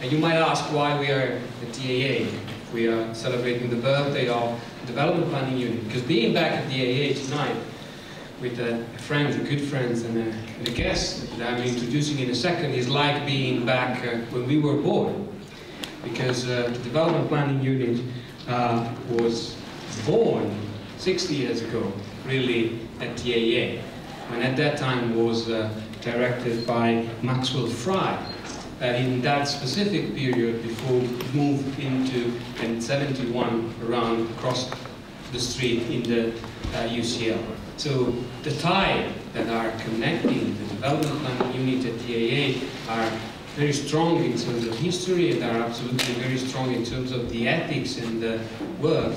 And you might ask why we are at DAA. We are celebrating the birthday of the Development Planning Unit. Because being back at DAA tonight with friends, good friends, and a guest that I'm introducing in a second is like being back when we were born. Because the Development Planning Unit was born 60 years ago, really, at DAA. And at that time was directed by Maxwell Fry. In that specific period, before we moved into, in 71, around across the street in the UCL. So the ties that are connecting the Development Planning Unit at DAA are very strong in terms of history, and are absolutely very strong in terms of the ethics and the work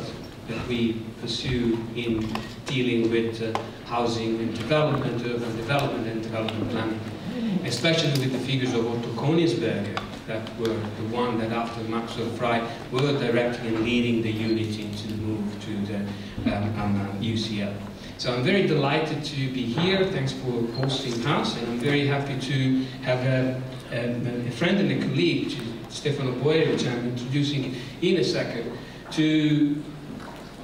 that we pursue in dealing with housing and development, urban development and development planning. Especially with the figures of Otto Königsberger, that were the one that after Maxwell Fry were directing and leading the unit into the move to the UCL. So I'm very delighted to be here. Thanks for hosting us, and I'm very happy to have a friend and a colleague, Stefano Boeri, which I'm introducing in a second, to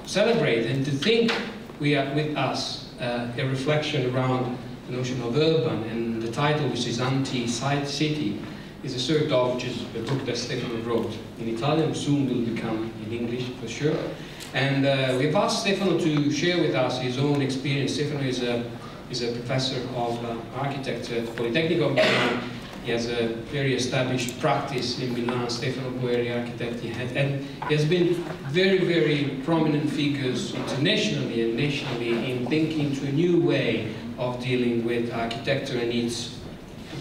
celebrate and to think we are with us a reflection around the notion of urban, and the title, which is Anticity, is a sort of just a book that Stefano wrote in Italian, soon will become in English for sure. And we've asked Stefano to share with us his own experience. Stefano is a professor of architecture at the Polytechnic of Milan. He has a very established practice in Milan, Stefano Boeri, architect, and he has been very, very prominent figures internationally and nationally in thinking to a new way of dealing with architecture and its,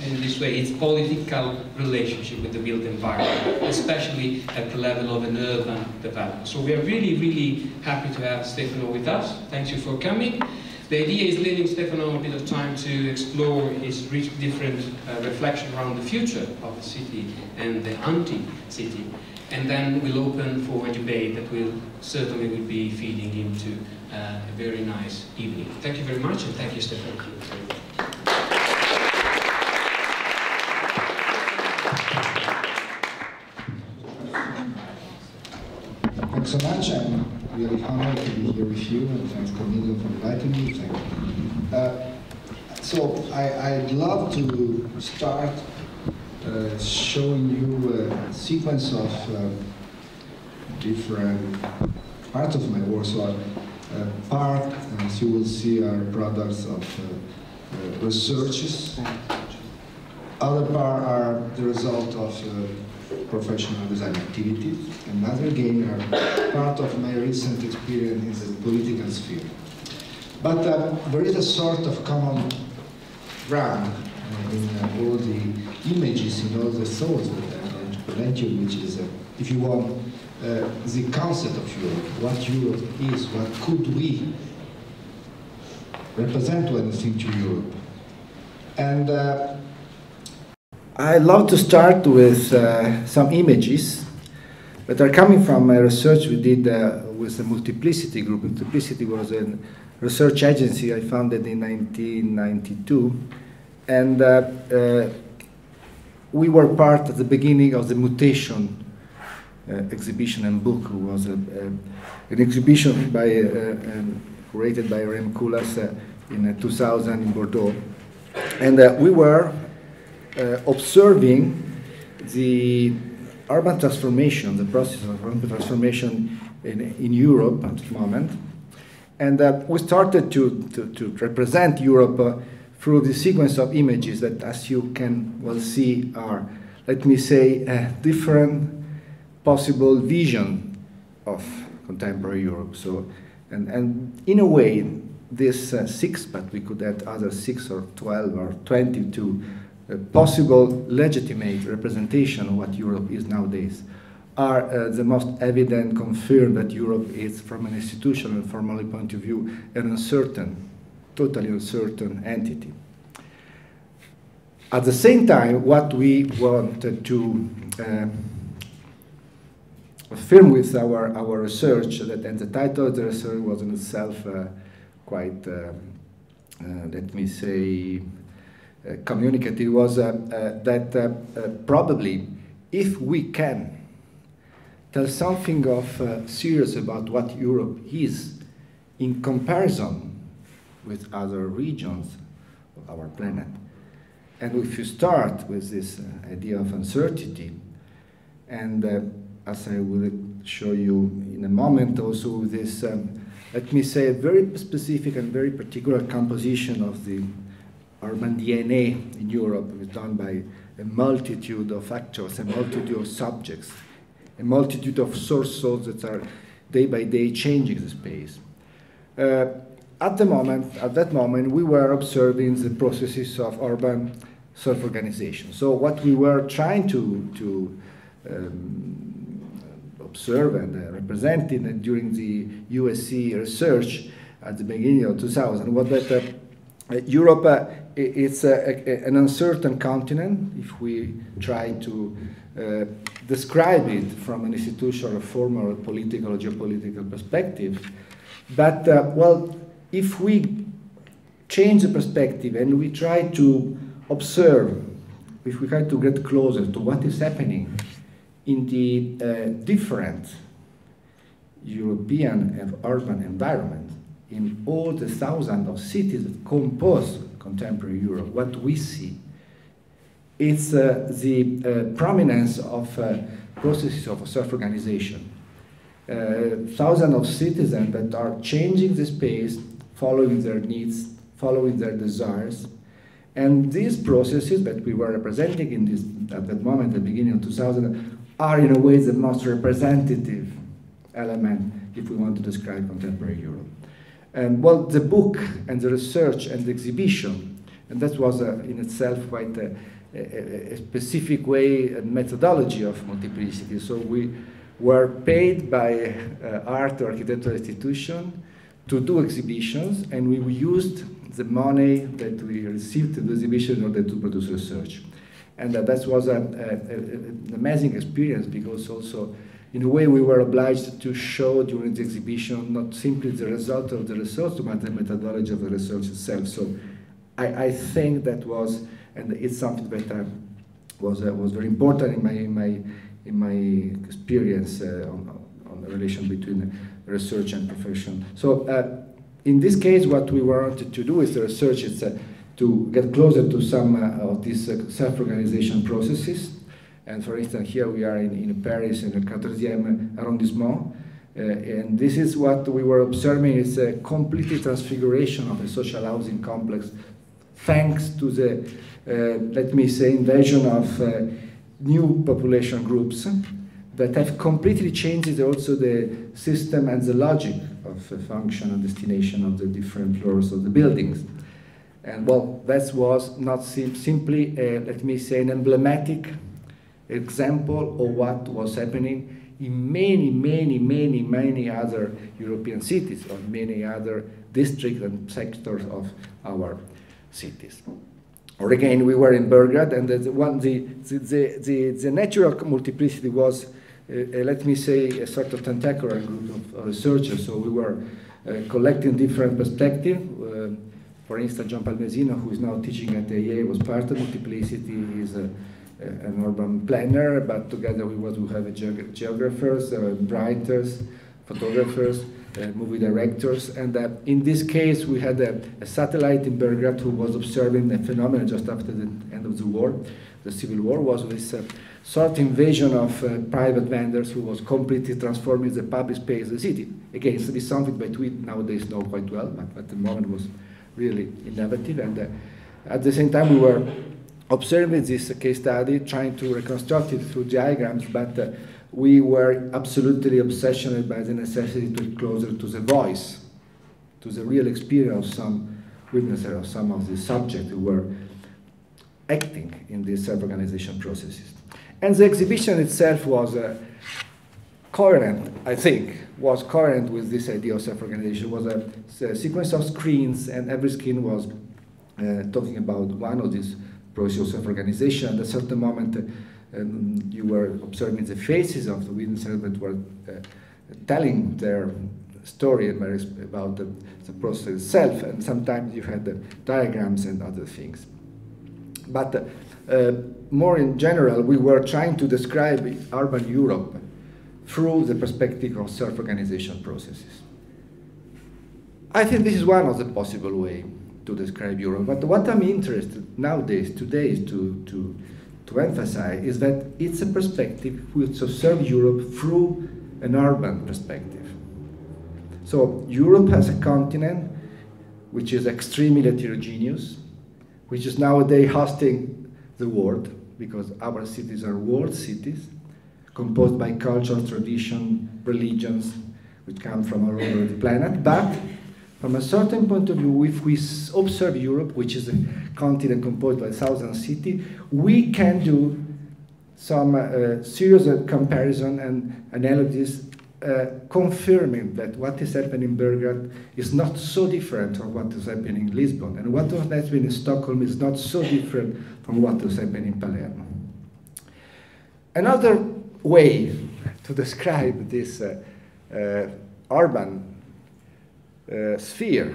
in this way, its political relationship with the built environment, especially at the level of an urban development. So we are really, really happy to have Stefano with us. Thank you for coming. The idea is leaving Stefano a bit of time to explore his different reflection around the future of the city and the anti-city. And then we'll open for a debate that will certainly be feeding into a very nice evening. Thank you very much, and thank you, Stefano. Thanks so much. I'm really honored to be here with you, and thanks, Cornelia, for inviting me. Thank you. So I'd love to start showing you a sequence of different parts of my work. So part, as you will see, are products of researches. Other part are the result of professional design activities, and other again are part of my recent experience in the political sphere. But there is a sort of common ground in all the images, in all the thoughts that I'm going to present you, which is, if you want, the concept of Europe, what Europe is, what could we represent when we think to Europe. And I'd love to start with some images that are coming from a research we did with the Multiplicity group. Multiplicity was a research agency I founded in 1992, and we were part at the beginning of the Mutation exhibition and book. It was an exhibition by, created by Rem Koolhaas in 2000 in Bordeaux, and we were observing the urban transformation, the process of urban transformation in Europe at the moment. And we started to represent Europe through the sequence of images that, as you can well see, are, let me say, a different possible vision of contemporary Europe. So, and in a way, this 6, but we could add other 6 or 12 or 22 possible legitimate representation of what Europe is nowadays are the most evident confirm that Europe is, from an institutional and formal point of view, an uncertain, totally uncertain entity. At the same time, what we wanted to affirm with our research, that, and the title of the research was in itself quite, let me say, communicative, was that probably if we can tell something of serious about what Europe is in comparison with other regions of our planet, and if you start with this idea of uncertainty, and as I will show you in a moment, also with this, let me say, a very specific and very particular composition of the urban DNA in Europe is done by a multitude of actors, a multitude of subjects, a multitude of sources that are day by day changing the space. At that moment, we were observing the processes of urban self-organization. So what we were trying to observe and represent during the USC research at the beginning of 2000 was that Europe it's an uncertain continent if we try to describe it from an institutional, formal, political, or geopolitical perspective. But, well, if we change the perspective and we try to observe, if we try to get closer to what is happening in the different European and urban environment, in all the thousands of cities that compose contemporary Europe, what we see is the prominence of processes of self-organization. Thousands of citizens that are changing the space, following their needs, following their desires, and these processes that we were representing in this, at that moment, at the beginning of 2000, are in a way the most representative element if we want to describe contemporary Europe. And well, the book and the research and the exhibition, and that was in itself quite a specific way and methodology of multiplicity. So we were paid by art or architectural institution to do exhibitions, and we used the money that we received to do exhibition in order to produce research. And that was an amazing experience, because also, in a way, we were obliged to show during the exhibition not simply the result of the research, but the methodology of the research itself. So I think that was, and it's something that was very important in my experience on the relation between research and profession. So in this case, what we wanted to do with the research is to get closer to some of these self-organization processes. And for instance, here we are in Paris, in the 14e arrondissement. And this is what we were observing, is a complete transfiguration of the social housing complex, thanks to the, let me say, invasion of new population groups that have completely changed also the system and the logic of function and destination of the different floors of the buildings. And well, that was not simply, let me say, an emblematic example of what was happening in many other European cities, or many other districts and sectors of our cities. Or again, we were in Belgrade, and the natural multiplicity was, let me say, a sort of tentacular group of researchers. So we were collecting different perspectives. For instance, John Palmesino, who is now teaching at the IUAV, was part of multiplicity. He's an urban planner, but together we have geographers, writers, photographers, movie directors. And in this case, we had a satellite in Belgrade who was observing a phenomenon just after the end of the war. The civil war was this sort of invasion of private vendors who was completely transforming the public space of the city. Again, it's something that we nowadays know quite well, but at the moment was really innovative. And at the same time, we were observing this case study, trying to reconstruct it through diagrams, but we were absolutely obsessed by the necessity to get closer to the voice, to the real experience of some witnesses or some of the subjects who were acting in these self-organization processes. And the exhibition itself was coherent, I think, was coherent with this idea of self-organization. It was a sequence of screens, and every screen was talking about one of these processes of self-organization. At a certain moment, you were observing the faces of the witnesses that were telling their story about the process itself, and sometimes you had the diagrams and other things. But more in general, we were trying to describe urban Europe through the perspective of self-organization processes. I think this is one of the possible ways to describe Europe, but what I'm interested nowadays, today, to emphasize is that it's a perspective which observes Europe through an urban perspective. So Europe as a continent which is extremely heterogeneous, which is nowadays hosting the world, because our cities are world cities, composed by culture, tradition, religions, which come from all over the planet. But from a certain point of view, if we observe Europe, which is a continent composed by 1,000 cities, we can do some serious comparison and analysis confirming that what is happening in Belgrade is not so different from what is happening in Lisbon, and what is happening in Stockholm is not so different from what is happening in Palermo. Another way to describe this urban sphere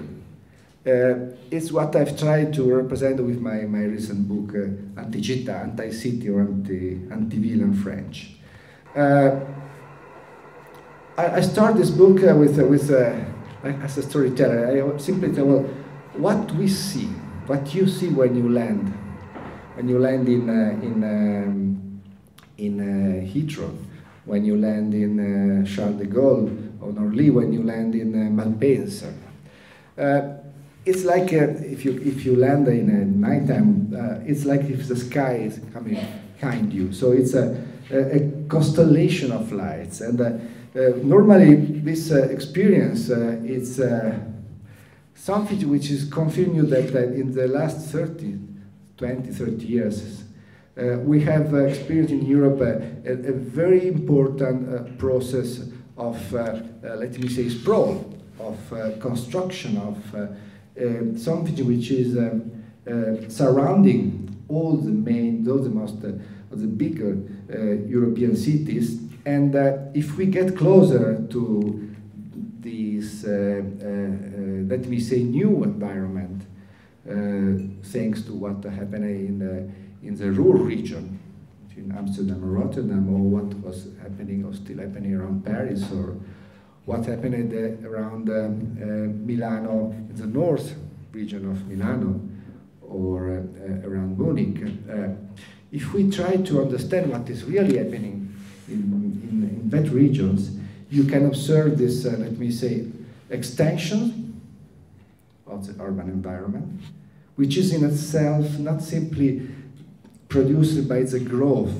is what I've tried to represent with my recent book, Anticity, Anticity, or Anti-Ville in French. I start this book as a storyteller. I simply tell, well, what we see, what you see when you land in Heathrow, when you land in Charles de Gaulle, or Orly, when you land in Malpensa. It's like if you land in nighttime, it's like if the sky is coming behind you. So it's a constellation of lights, and normally this experience it's something which is confirming that in the last 20, 30 years we have experienced in Europe a very important process of, let me say, sprawl, of construction, of something which is surrounding all the bigger European cities. And if we get closer to this, let me say, new environment, thanks to what happened in the Ruhr region, in Amsterdam or Rotterdam, or what was happening or still happening around Paris, or what happened around Milano, in the north region of Milano, or around Munich. If we try to understand what is really happening in that regions, you can observe this, let me say, extension of the urban environment, which is in itself not simply produced by the growth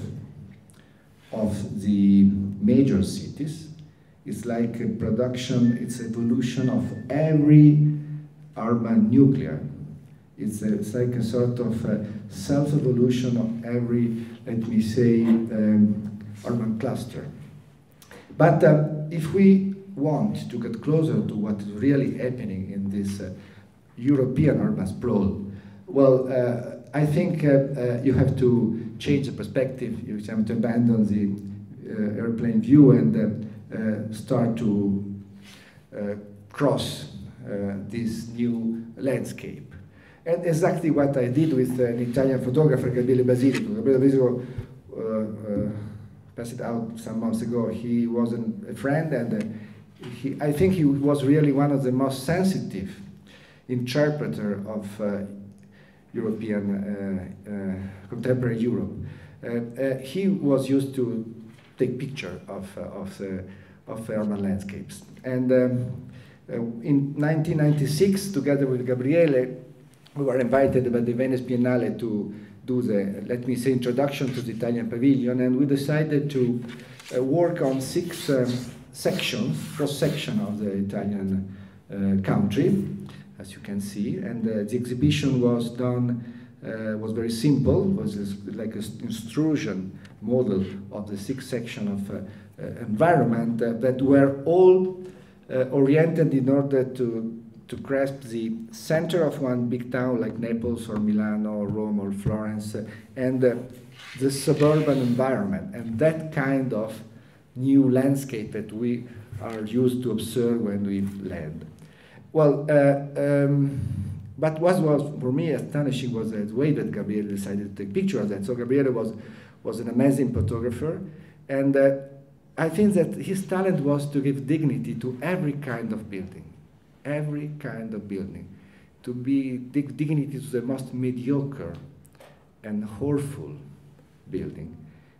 of the major cities. It's like a production, it's evolution of every urban nuclear. It's like a sort of self-evolution of every, let me say, urban cluster. But if we want to get closer to what is really happening in this European urban sprawl, well, I think you have to change the perspective. You have to abandon the airplane view and start to cross this new landscape. And exactly what I did with an Italian photographer, Gabriele Basilico. Gabriele Basilico passed out some months ago. He was a friend, and I think he was really one of the most sensitive interpreter of European, contemporary Europe. He was used to take picture of urban landscapes. And in 1996, together with Gabriele, we were invited by the Venice Biennale to do the, let me say, introduction to the Italian pavilion, and we decided to work on 6 sections, cross-section of the Italian country, as you can see, and the exhibition was done, was very simple, was like an extrusion model of the 6 sections of environment that were all oriented in order to grasp the center of one big town like Naples or Milano or Rome or Florence, and the suburban environment, and that kind of new landscape that we are used to observe when we land. Well, But what was for me astonishing was the way that Gabriele decided to take pictures of that. So Gabriele was an amazing photographer, and I think that his talent was to give dignity to every kind of building, to be dignity to the most mediocre and horrible building.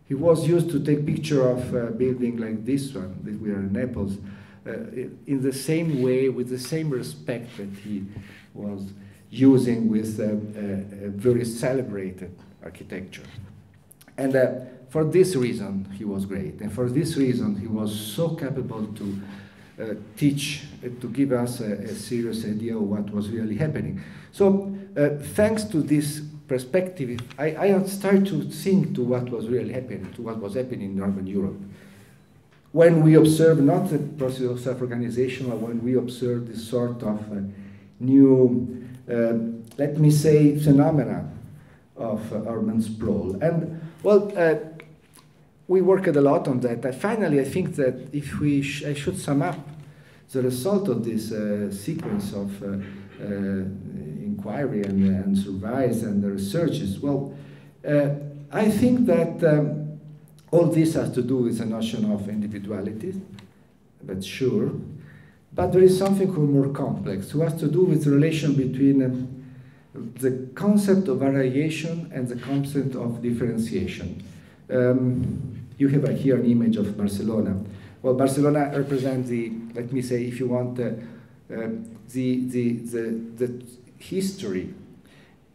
He was used to take picture of a building like this one, that we are in Naples, in the same way, with the same respect that he was using with a very celebrated architecture. And for this reason, he was great. And for this reason, he was so capable to teach, to give us a serious idea of what was really happening. So thanks to this perspective, I started to think to what was really happening, to what was happening in urban Europe. When we observe not the process of self-organization, but when we observe this sort of new, let me say, phenomena of urban sprawl. And, well, we worked a lot on that. Finally, I think that if I should sum up the result of this sequence of inquiry and surveys and the researches, well, I think that all this has to do with the notion of individuality, that's sure, but there is something more complex, who has to do with the relation between the concept of variation and the concept of differentiation. You have here an image of Barcelona. Well, Barcelona represents the, let me say, if you want, the history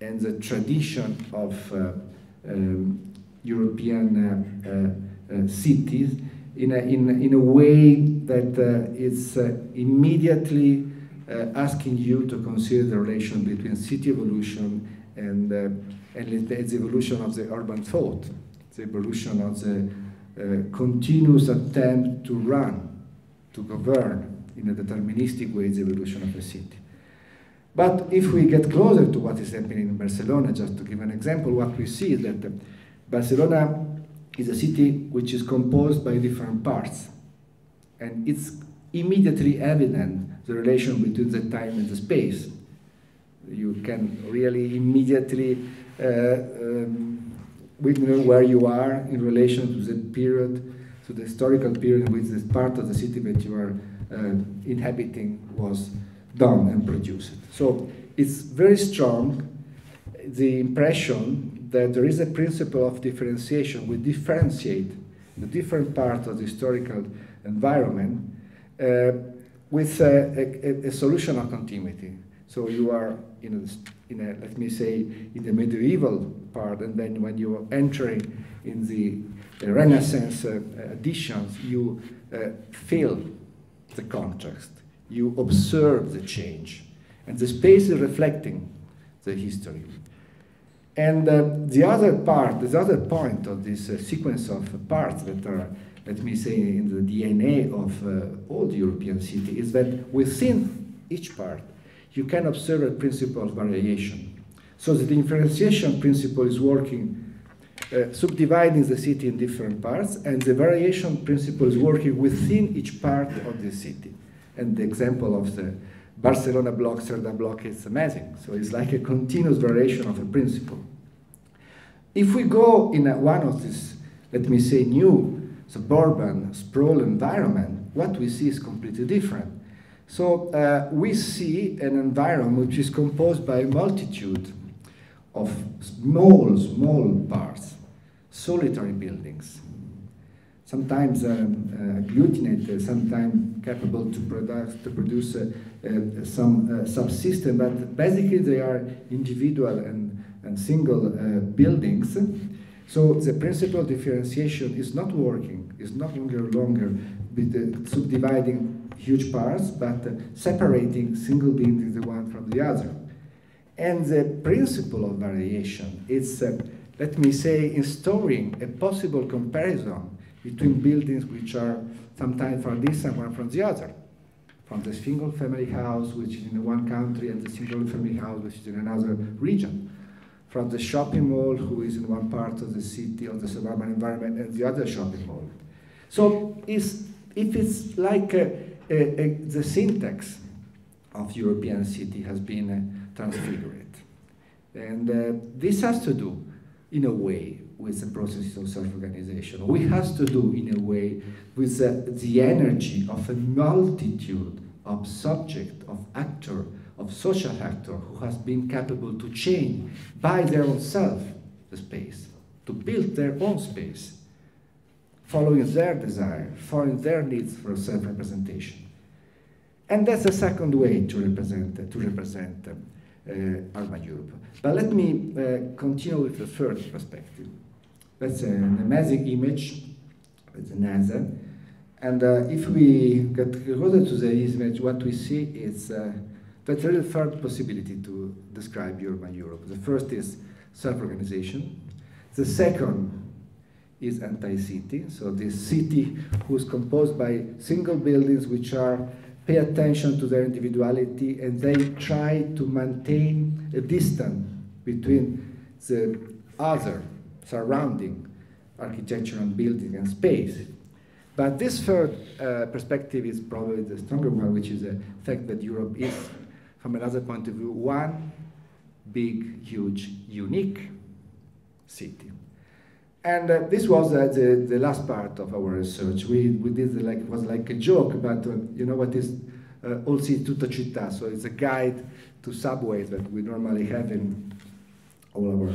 and the tradition of European cities in a way that is immediately asking you to consider the relation between city evolution and the evolution of the urban thought, the evolution of the continuous attempt to run, to govern in a deterministic way the evolution of a city. But if we get closer to what is happening in Barcelona, just to give an example, what we see is that Barcelona is a city which is composed by different parts. And it's immediately evident the relation between the time and the space. You can really immediately know where you are in relation to the period, to the historical period in which this part of the city that you are inhabiting was done and produced. So it's very strong, the impression that there is a principle of differentiation. We differentiate the different parts of the historical environment with a solution of continuity. So you are in a, let me say, in the medieval part, and then when you are entering in the Renaissance additions, you feel the context, you observe the change, and the space is reflecting the history. And the other part, the other point of this sequence of parts that are, let me say, in the DNA of all the European city is that within each part, you can observe a principle of variation. So the differentiation principle is working, subdividing the city in different parts, and the variation principle is working within each part of the city. And the example of the Barcelona block, Cerda block is amazing. So it's like a continuous variation of a principle. If we go in one of these, let me say, new suburban sprawl environment, what we see is completely different. So we see an environment which is composed by a multitude of small parts, solitary buildings, sometimes agglutinated, sometimes capable to produce some subsystem, but basically they are individual and single buildings. So the principle of differentiation is not working, is not longer with subdividing huge parts, but separating single buildings the one from the other. And the principle of variation is, let me say, installing a possible comparison between buildings which are sometimes far distant one from the other. From the single family house, which is in one country, and the single family house, which is in another region. From the shopping mall, who is in one part of the city, of the suburban environment, and the other shopping mall. So if it's like the syntax of European city has been transfigure it. And this has to do, in a way, with the process of self-organization. We have to do, in a way, with the energy of a multitude of subject, of actor, of social actor who has been capable to change by their own self the space, to build their own space, following their desire, following their needs for self-representation. And that's the second way to represent urban Europe. But let me continue with the third perspective. That's an amazing image. It's an NASA. And if we get closer to the image, what we see is that's really the third possibility to describe urban Europe. The first is self-organization. The second is Anticity. So this city who's composed by single buildings which pay attention to their individuality, and they try to maintain a distance between the other surrounding architecture and building and space. But this third perspective is probably the stronger one, which is the fact that Europe is, from another point of view, one big, huge, unique city. And this was the last part of our research. We did it was like a joke, but you know what is All City Tutta Città? So it's a guide to subways that we normally have in all our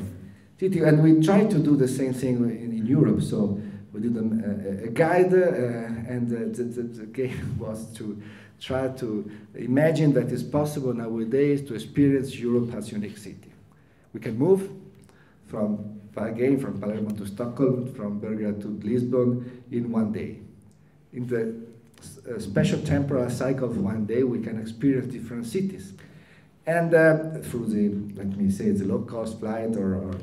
city. And we try to do the same thing in Europe. So we did a guide, and the game was to try to imagine that it's possible nowadays to experience Europe as a unique city. We can move from Palermo to Stockholm, from Belgrade to Lisbon in one day. In the special temporal cycle of one day, we can experience different cities. And through let me say, the low-cost flight or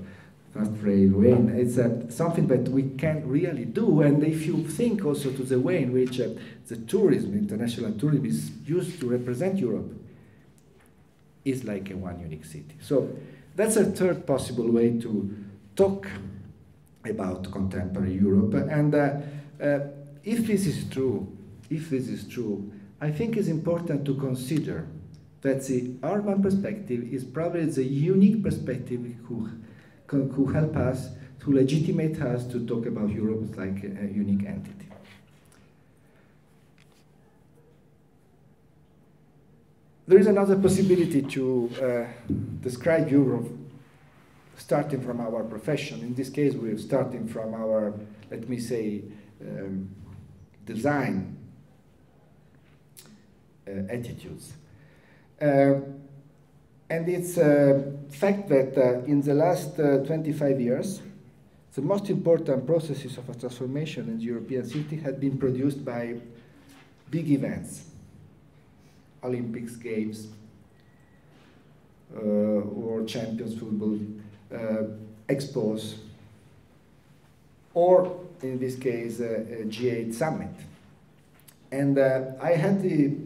fast railway, it's something that we can really do. And if you think also to the way in which the tourism, international tourism, is used to represent Europe, is like a one unique city. So that's a third possible way to talk about contemporary Europe. And if this is true, I think it's important to consider that the urban perspective is probably the unique perspective who help us, to legitimate us to talk about Europe like a unique entity. There is another possibility to describe Europe starting from our profession. In this case, we're starting from our, let me say, design attitudes. And it's a fact that in the last 25 years, the most important processes of a transformation in the European city had been produced by big events, Olympics, Games, World Champions Football, expos, or in this case, a G8 summit. And I had the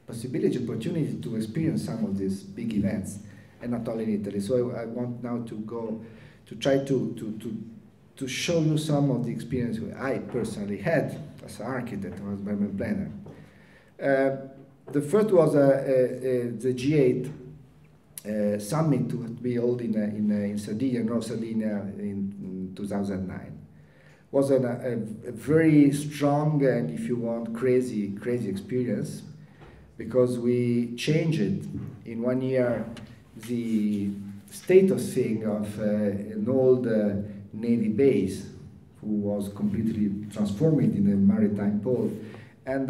opportunity to experience some of these big events, and not only in Italy. So I want now to go to try to show you some of the experience I personally had as an architect or as urban planner. The first was the G8 summit to be held in Sardinia, North Sardinia, in 2009. Was a very strong and, if you want, crazy experience, because we changed in 1 year the state of thing of an old Navy base, who was completely transformed in a maritime port. And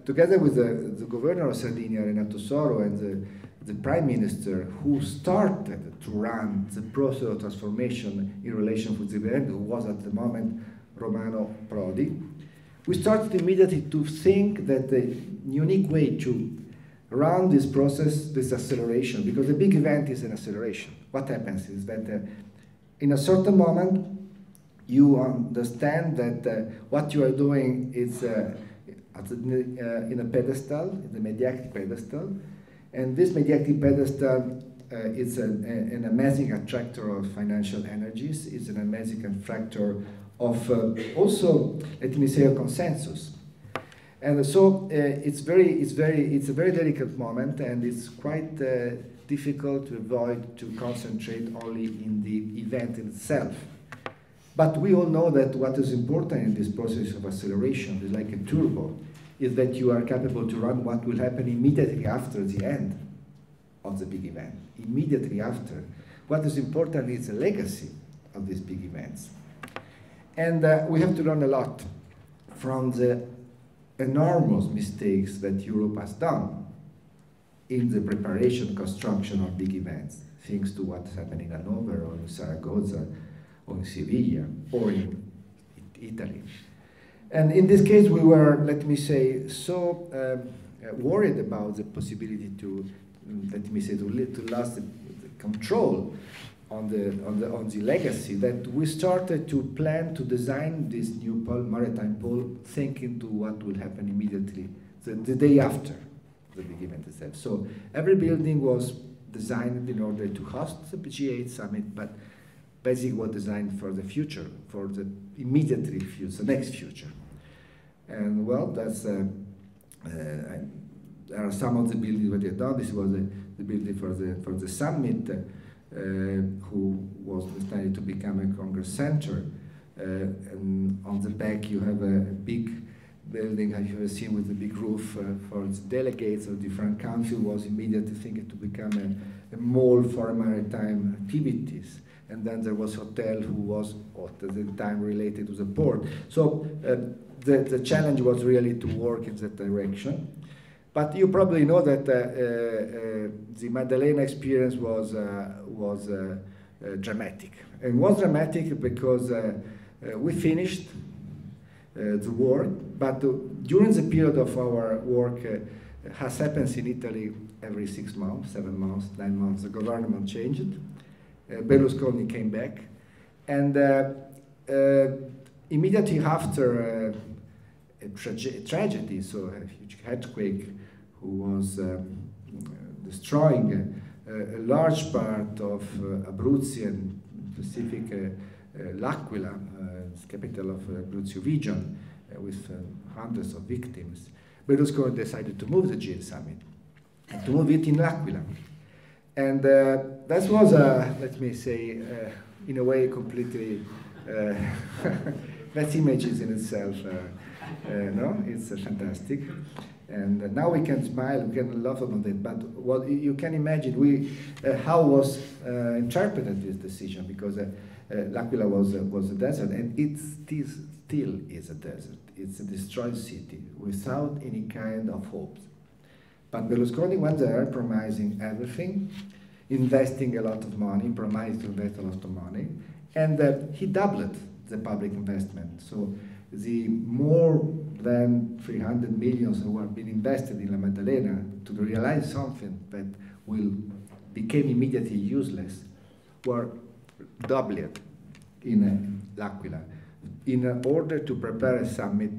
together with the governor of Sardinia, Renato Soro, and the prime minister, who started to run the process of transformation in relation with the government, who was at the moment Romano Prodi, we started immediately to think that the unique way to run this process, this acceleration, because a big event is an acceleration. What happens is that in a certain moment, you understand that what you are doing is in a pedestal, in the mediatic pedestal, and this mediatic pedestal is an amazing attractor of financial energies, is an amazing attractor of also, let me say, a consensus. And so it's a very delicate moment, and it's quite difficult to avoid to concentrate only in the event in itself. But we all know that what is important in this process of acceleration is like a turbo, is that you are capable to run what will happen immediately after the end of the big event. Immediately after. What is important is the legacy of these big events. And we have to learn a lot from the enormous mistakes that Europe has done in the preparation, construction of big events, thanks to what's happening in Hanover or in Zaragoza or in Sevilla or in Italy. And in this case, we were, let me say, so worried about the possibility to, let me say, to lose the control on the legacy, that we started to plan to design this new maritime pole, thinking to what will happen immediately the day after the big event itself. So every building was designed in order to host the G8 summit, but basically was designed for the future, for the immediately future, the next future. And well, that's there are some of the buildings that they have done. This was the building for the summit, who was decided to become a Congress Center. And on the back you have a big building, as you have seen, with a big roof for its delegates of different councils, was immediately thinking to become a mall for maritime activities. And then there was hotel, who was at the time related to the port. So the challenge was really to work in that direction. But you probably know that the Maddalena experience was dramatic. And was dramatic because we finished the work, but during the period of our work, as happens in Italy every 6 months, 7 months, 9 months, the government changed. Berlusconi came back, and immediately after a tragedy, so a huge earthquake, who was destroying a large part of Abruzzo, and specific L'Aquila, capital of Abruzzo region, with hundreds of victims. Berlusconi decided to move the G8 summit, and to move it in L'Aquila. And that was, let me say, in a way completely, that image is in itself, no, it's fantastic. And now we can smile, we can laugh about it, but what you can imagine, how was interpreted this decision, because L'Aquila was a desert, and it still is a desert. It's a destroyed city without any kind of hopes. But Berlusconi went there promising everything, investing a lot of money, promising to invest a lot of money, and he doubled the public investment. So the more than 300 million that were being invested in La Maddalena to realize something that became immediately useless were doubled in L'Aquila in order to prepare a summit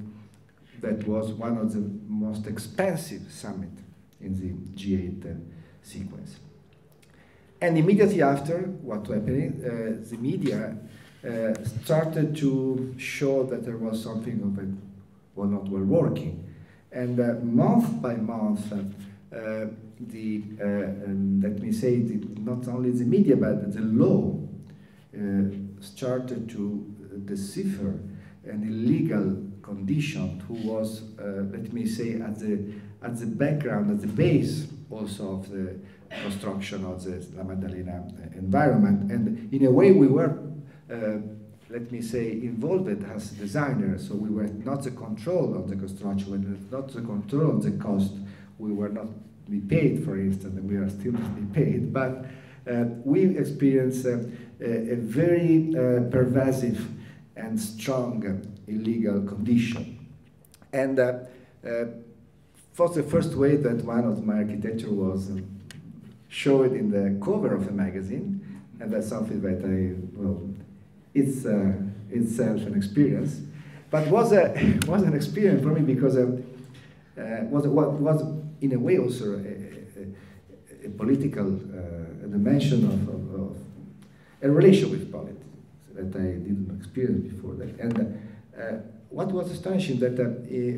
that was one of the most expensive summits in the G8 sequence. And immediately after what happened, the media started to show that there was something of it was not well working. And month by month, let me say, not only the media, but the law started to decipher an illegal condition who was, let me say, at the background, at the base also of the construction of the La Maddalena environment. And in a way we were, let me say, involved as designers, so we were not the control of the construction, we were not the control of the cost, we were not be paid, for instance, and we are still not be paid, but we experienced a very pervasive and strong illegal condition. And for the first way that one of my architecture was showed in the cover of a magazine, and that's something that it's itself an experience, but was an experience for me because was in a way also a political dimension of a relation with politics that I didn't experience before that. And what was astonishing that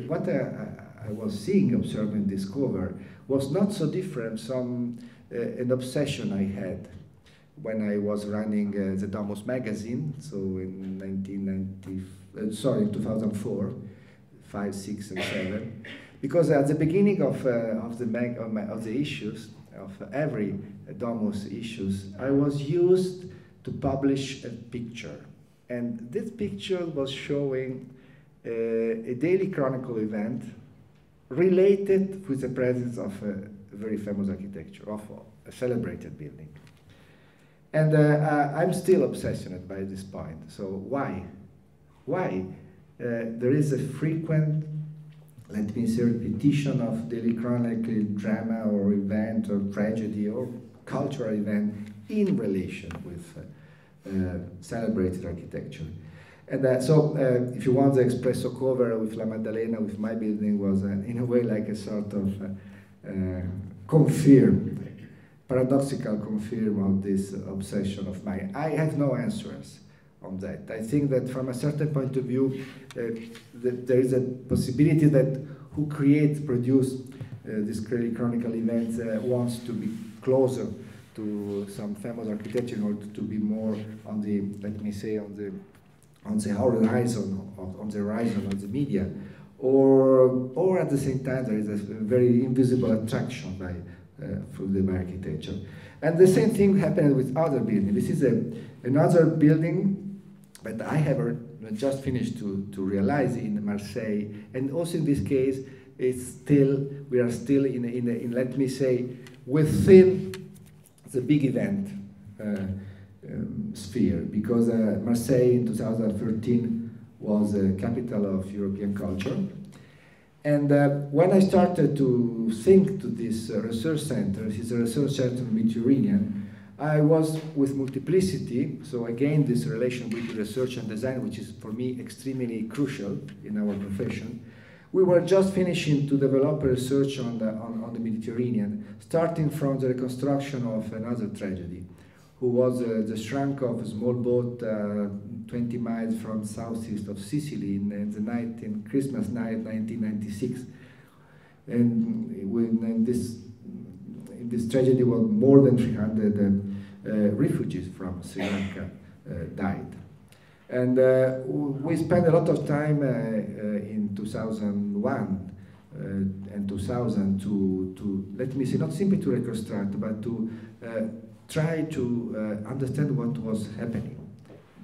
what I was seeing, observing this cover was not so different from an obsession I had when I was running the Domus magazine, so in 2004, 5, 6, and 7, because at the beginning of the issues, of every Domus issues, I was used to publish a picture. And this picture was showing a daily chronicle event related with the presence of a very famous architecture, of a celebrated building. And I'm still obsessed by this point. So why? Why? There is a frequent, let me say, repetition of daily chronicle drama or event or tragedy or cultural event in relation with celebrated architecture. And so if you want, the espresso cover with La Maddalena, with my building, was in a way like a sort of paradoxical confirm of this obsession of mine. I have no answers on that. I think that from a certain point of view, there is a possibility that who creates, produce these chronicle events wants to be closer to some famous architecture in order to be more on the, let me say, on the horizon of the media, or at the same time there is a very invisible attraction through the architecture. And the same thing happened with other buildings. This is another building that I have just finished to realize in Marseille, and also in this case, we are still in let me say, within the big event sphere, because Marseille in 2013 was the capital of European culture. And when I started to think to this research center, it's a research center Mediterranean, I was with Multiplicity, so again this relation with research and design, which is for me extremely crucial in our profession. We were just finishing to develop a research on the Mediterranean, starting from the reconstruction of another tragedy, who was the shrunk of a small boat 20 miles from southeast of Sicily in the night, in Christmas night 1996. And in this tragedy, was more than 300 refugees from Sri Lanka died. And we spent a lot of time in 2001 and 2000 to, let me say, not simply to reconstruct, but to try to understand what was happening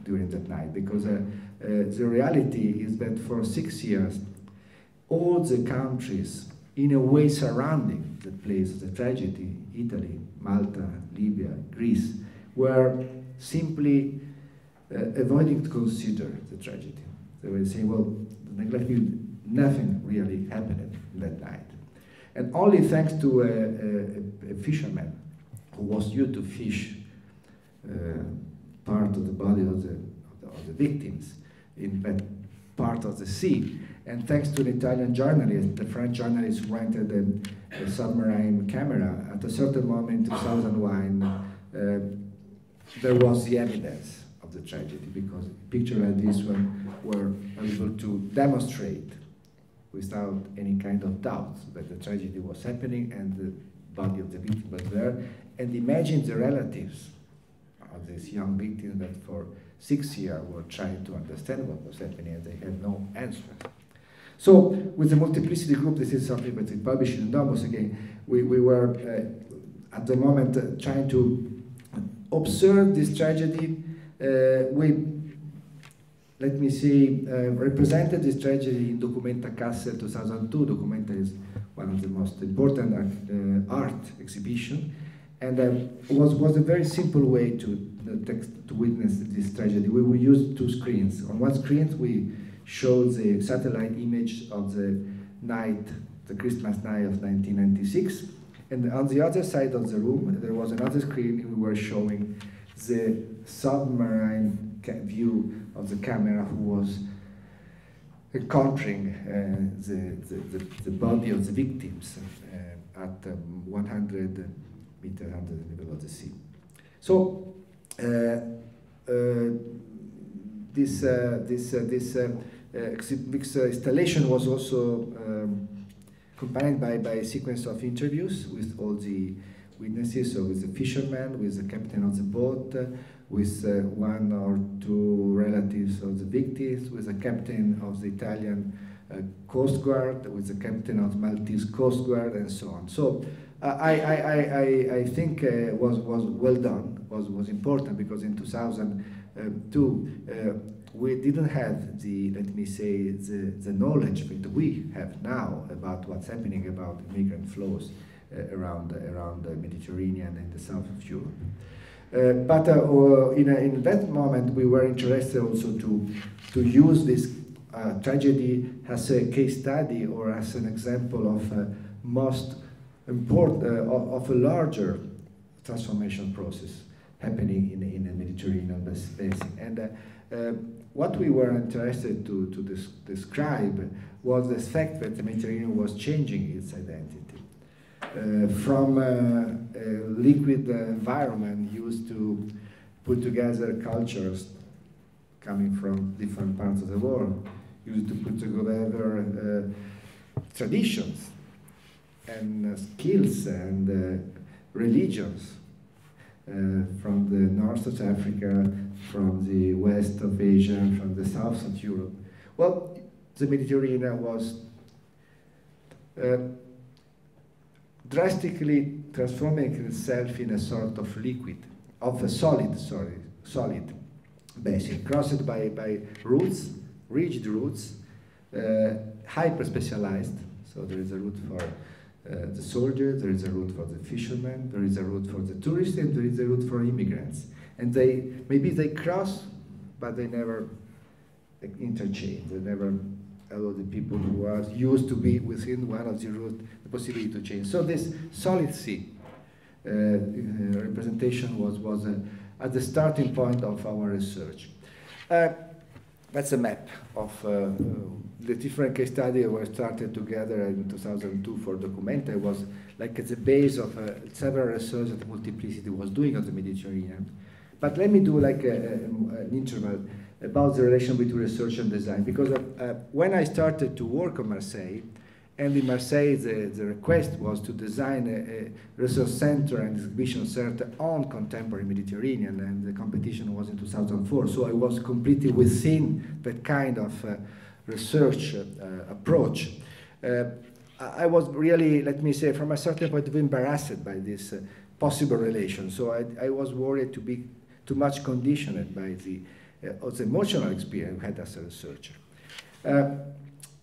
during that night, because the reality is that for 6 years, all the countries, in a way surrounding the place of the tragedy, Italy, Malta, Libya, Greece, were simply avoiding to consider the tragedy. They were saying, well, nothing really happened that night. And only thanks to a fisherman who was used to fish part of the body of the victims in that part of the sea, and thanks to an Italian journalist, the French journalist who rented a submarine camera, at a certain moment in 2001, there was the evidence of the tragedy, because pictures like this one were able to demonstrate without any kind of doubt that the tragedy was happening and the body of the victim was there. And imagine the relatives of this young victim that for 6 years were trying to understand what was happening, and they had no answer. So with the Multiplicity group, this is something that we published in Domus again. We were at the moment trying to observe this tragedy. We, let me say, represented this tragedy in Documenta Kassel 2002. Documenta is one of the most important art exhibition, and was a very simple way to witness this tragedy. We will use two screens. On one screen, we showed the satellite image of the night, the Christmas night of 1996, and on the other side of the room, there was another screen. We were showing the submarine view of the camera who was encountering the body of the victims at 100 meters under the level of the sea. So this installation was also accompanied by a sequence of interviews with all the witnesses, so with the fisherman, with the captain of the boat, with one or two relatives of the victims, with the captain of the Italian Coast Guard, with the captain of the Maltese Coast Guard, and so on. So I think was well done, was important, because in 2002 we didn't have the, let me say, the knowledge that we have now about what's happening about migrant flows around the Mediterranean and the south of Europe. But in that moment, we were interested also to use this tragedy as a case study or as an example of most important, of a larger transformation process happening in the Mediterranean basin. And what we were interested to describe was the fact that the Mediterranean was changing its identity. From a liquid environment used to put together cultures coming from different parts of the world, used to put together traditions and skills and religions from the north of Africa, from the west of Asia, from the south of Europe. Well, the Mediterranean was drastically transforming itself in a sort of liquid, of a solid basin, crossed by routes, rigid routes, hyper-specialized. So there is a route for the soldier, there is a route for the fishermen, there is a route for the tourists, and there is a route for immigrants. And maybe they cross, but they never interchange. They never allow the people who are used to be within one of the routes the possibility to change. So this solid sea representation was at the starting point of our research. That's a map of the different case studies were started together in 2002 for Documenta. It was like at the base of several research that Multiplicity was doing on the Mediterranean. But let me do like an interval about the relation between research and design, because when I started to work on Marseille, and in Marseille the request was to design a research center and exhibition center on contemporary Mediterranean, and the competition was in 2004, so I was completely within that kind of research approach. I was really, let me say, from a certain point of view, embarrassed by this possible relation, so I was worried to be too much conditioned by the emotional experience we had as a researcher.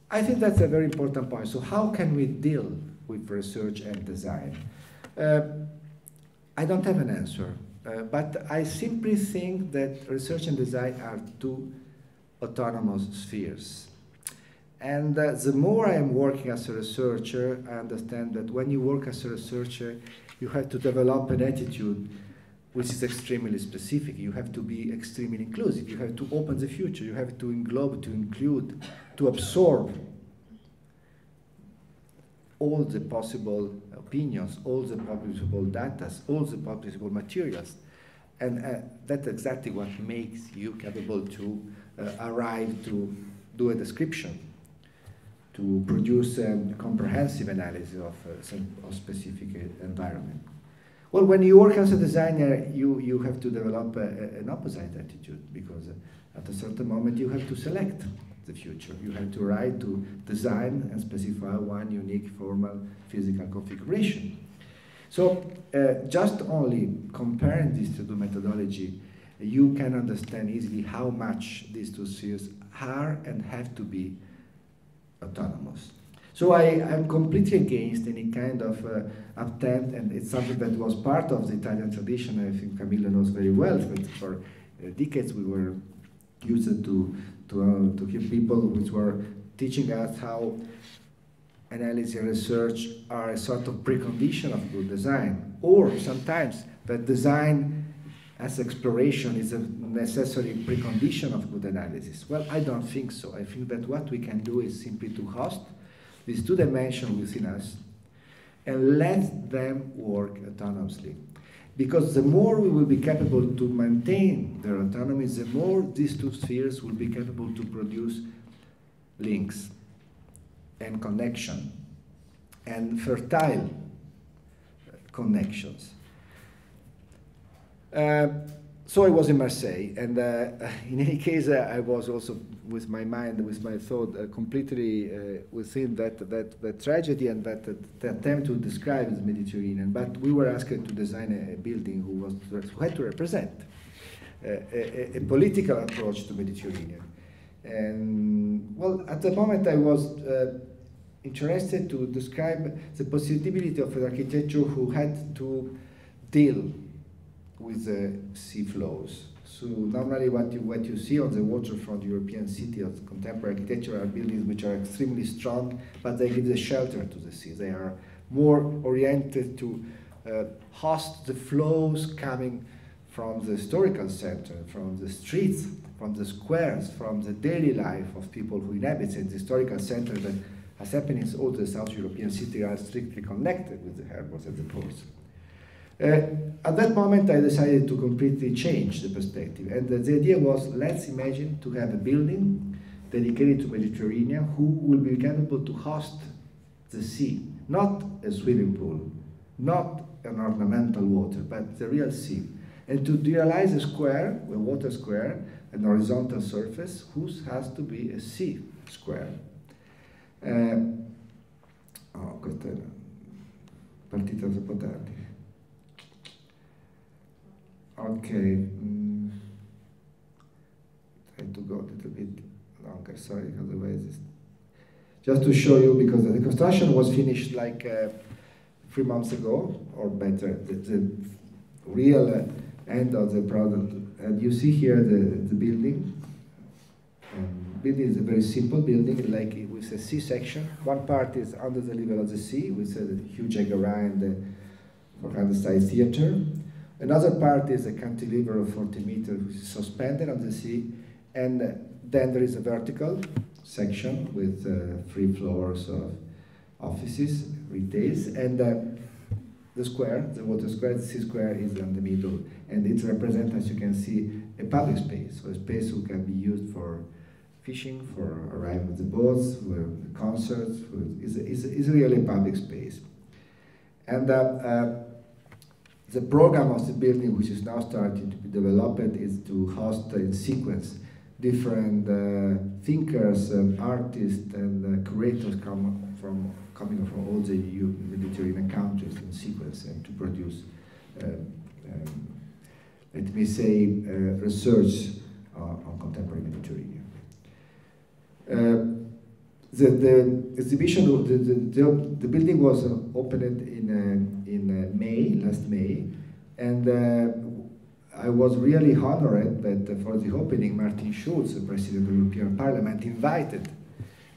I think that's a very important point. So how can we deal with research and design? I don't have an answer, but I simply think that research and design are two autonomous spheres. And the more I am working as a researcher, I understand that when you work as a researcher, you have to develop an attitude which is extremely specific. You have to be extremely inclusive. You have to open the future. You have to englobe, to include, to absorb all the possible opinions, all the possible data, all the possible materials. And that's exactly what makes you capable to arrive to do a description, to produce a comprehensive analysis of a specific environment. Well, when you work as a designer, you have to develop an opposite attitude, because at a certain moment you have to select the future. You have to write, to design and specify one unique formal physical configuration. So just only comparing these two methodology, you can understand easily how much these two spheres are and have to be autonomous. So I am completely against any kind of attempt, and it's something that was part of the Italian tradition. I think Camilla knows very well, but for decades we were used to hear people which were teaching us how analysis and research are a sort of precondition of good design, or sometimes that design as exploration is a necessary precondition of good analysis. Well, I don't think so. I think that what we can do is simply to host these two dimensions within us and let them work autonomously. Because the more we will be capable to maintain their autonomy, the more these two spheres will be capable to produce links and connection and fertile connections. So I was in Marseille, and in any case, I was also with my mind, with my thought, completely within that tragedy and that attempt to describe the Mediterranean. But we were asked to design a building who had to represent a political approach to Mediterranean. And well, at the moment, I was interested to describe the possibility of an architecture who had to deal with the sea flows. So normally what you see on the waterfront European city of contemporary architecture are buildings which are extremely strong, but they give the shelter to the sea. They are more oriented to host the flows coming from the historical center, from the streets, from the squares, from the daily life of people who inhabit it. The historical center that has happened in all the South European cities are strictly connected with the harbors and the ports. At that moment, I decided to completely change the perspective. And the idea was, let's imagine to have a building dedicated to Mediterranean who will be capable to host the sea, not a swimming pool, not an ornamental water, but the real sea. And to realize a square, a water square, an horizontal surface, whose has to be a sea square. Questa è partita troppo tardi. Okay, try to go a little bit longer, sorry, otherwise just to show you, because the construction was finished like 3 months ago, or better, the real end of the product. And you see here the building. Building is a very simple building, like with a sea section. One part is under the level of the sea, with a huge agora and the 400-size theater. Another part is a cantilever of 40 meters, which is suspended on the sea, and then there is a vertical section with 3 floors of offices, retails, and the square, the water square, the sea square is in the middle, and it represents, as you can see, a public space, so a space who can be used for fishing, for arriving with the boats, for concerts. Is really a public space. And the program of the building, which is now starting to be developed, is to host in sequence different thinkers and artists and curators coming from all the EU Mediterranean countries in sequence, and to produce, let me say, research on contemporary Mediterranean. The exhibition, the building was opened in May, last May, and I was really honored that for the opening, Martin Schulz, the President of the European Parliament, invited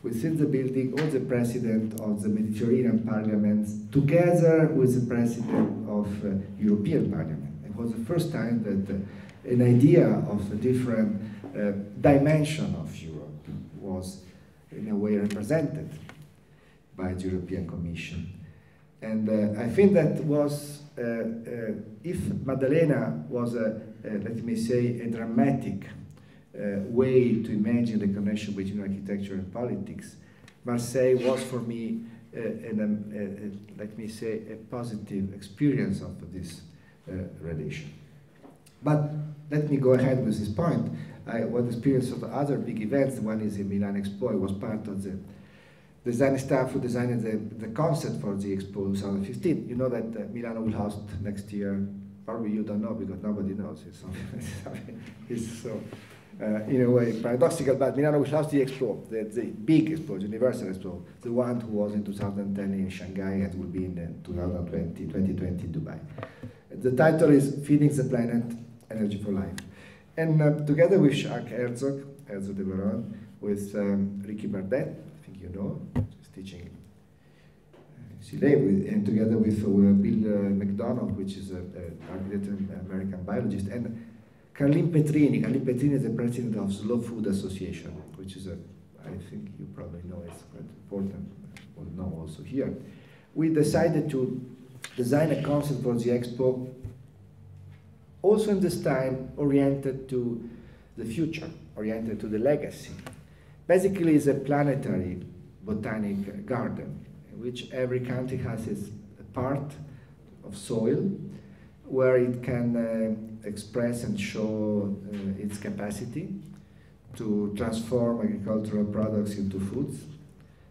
within the building all the presidents of the Mediterranean parliaments together with the President of European Parliament. It was the first time that an idea of a different dimension of Europe was in a way represented by the European Commission. And I think that was, if Maddalena was, let me say, a dramatic way to imagine the connection between architecture and politics, Marseille was for me, let me say, a positive experience of this relation. But let me go ahead with this point. I was experienced of other big events. One is the Milan Expo. I was part of the design staff who designed the concept for the Expo 2015. You know that Milano will host next year. Probably you don't know because nobody knows. It's so, in a way, paradoxical, but Milano will host the Expo, the big Expo, the Universal Expo, the one who was in 2010 in Shanghai and will be in 2020 in Dubai. The title is Feeding the Planet, Energy for Life. And together with Jacques Herzog de Veron, with Ricky Bardet, I think you know, he's teaching and together with Bill McDonald, which is an architect and American biologist, and Carlin Petrini. Carlin Petrini is the president of Slow Food Association, which is I think you probably know, it's quite important, or know also here. We decided to design a concept for the Expo also in this time oriented to the future, oriented to the legacy. Basically, it's a planetary botanic garden in which every country has its part of soil, where it can express and show its capacity to transform agricultural products into foods,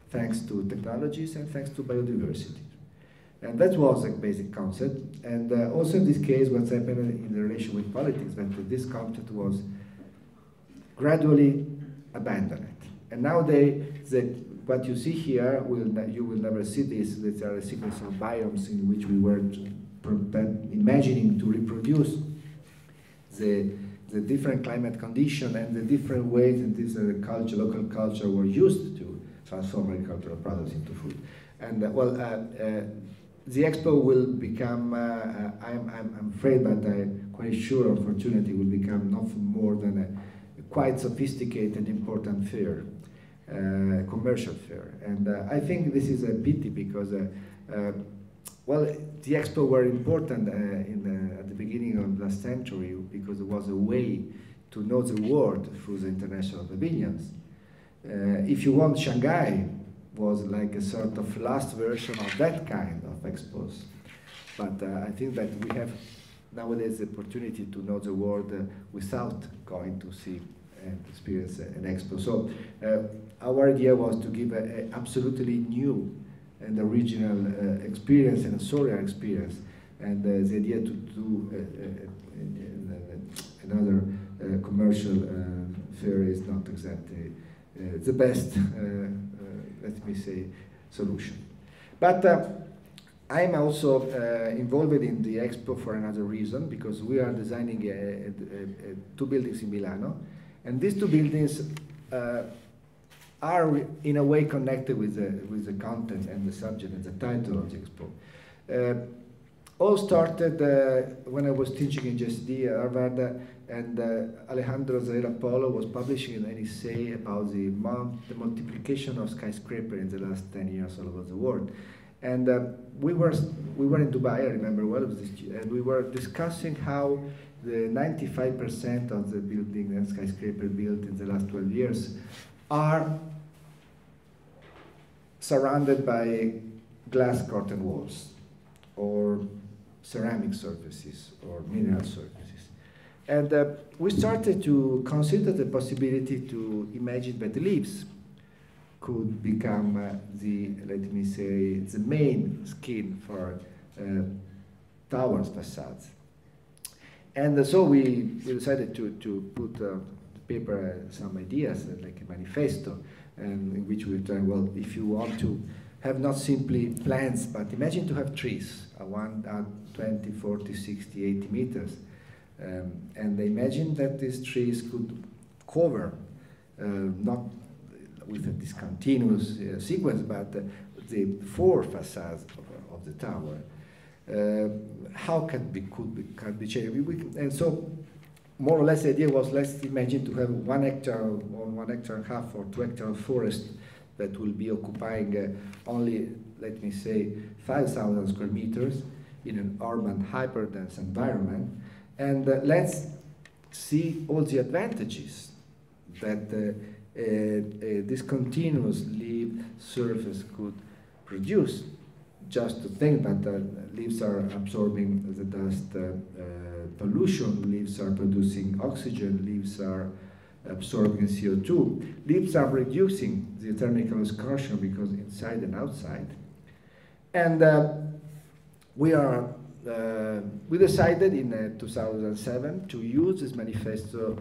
thanks to technologies and thanks to biodiversity. And that was a basic concept. And also in this case, what's happened in the relation with politics, that this concept was gradually abandoned. And nowadays, what you see here, you will never see this. These are a sequence of biomes in which we were imagining to reproduce the different climate condition and the different ways that this local culture were used to transform agricultural products into food. And the expo will become, I'm afraid, but I'm quite sure, unfortunately, will become nothing more than a quite sophisticated, important fair, commercial fair. And I think this is a pity because, well, the expo were important at the beginning of last century because it was a way to know the world through the international pavilions. If you want, Shanghai was like a sort of last version of that kind of expos. But I think that we have nowadays the opportunity to know the world without going to see and experience an expo. So our idea was to give an absolutely new and original experience and a sorial experience. And the idea to do another commercial fair is not exactly the best, let me say, solution. But I'm also involved in the expo for another reason, because we are designing two buildings in Milano, and these two buildings are in a way connected with the content and the subject and the title of the expo. All started when I was teaching in GSD at Harvard, and Alejandro Zaira Polo was publishing an essay about the multiplication of skyscrapers in the last 10 years all over the world. And we were in Dubai, I remember well, and we were discussing how the 95% of the building and skyscraper built in the last 12 years are surrounded by glass curtain walls or ceramic surfaces or mineral surfaces. And we started to consider the possibility to imagine that leaves could become let me say, the main skin for towers facades. And so we decided to put on paper some ideas, like a manifesto, and in which we try, well, if you want to have not simply plants, but imagine to have trees, 20, 40, 60, 80 meters. And imagine that these trees could cover, not with a discontinuous sequence, but the four facades of the tower. How could be changed? And so, more or less, the idea was, let's imagine to have 1 hectare or 1.5 hectares or 2 hectares of forest that will be occupying only, let me say, 5,000 square meters in an urban, hyperdense environment. And let's see all the advantages that this continuous leaf surface could produce. Just to think that leaves are absorbing the dust pollution, leaves are producing oxygen, leaves are absorbing CO2, leaves are reducing the thermal excursion because inside and outside. And we decided in 2007 to use this manifesto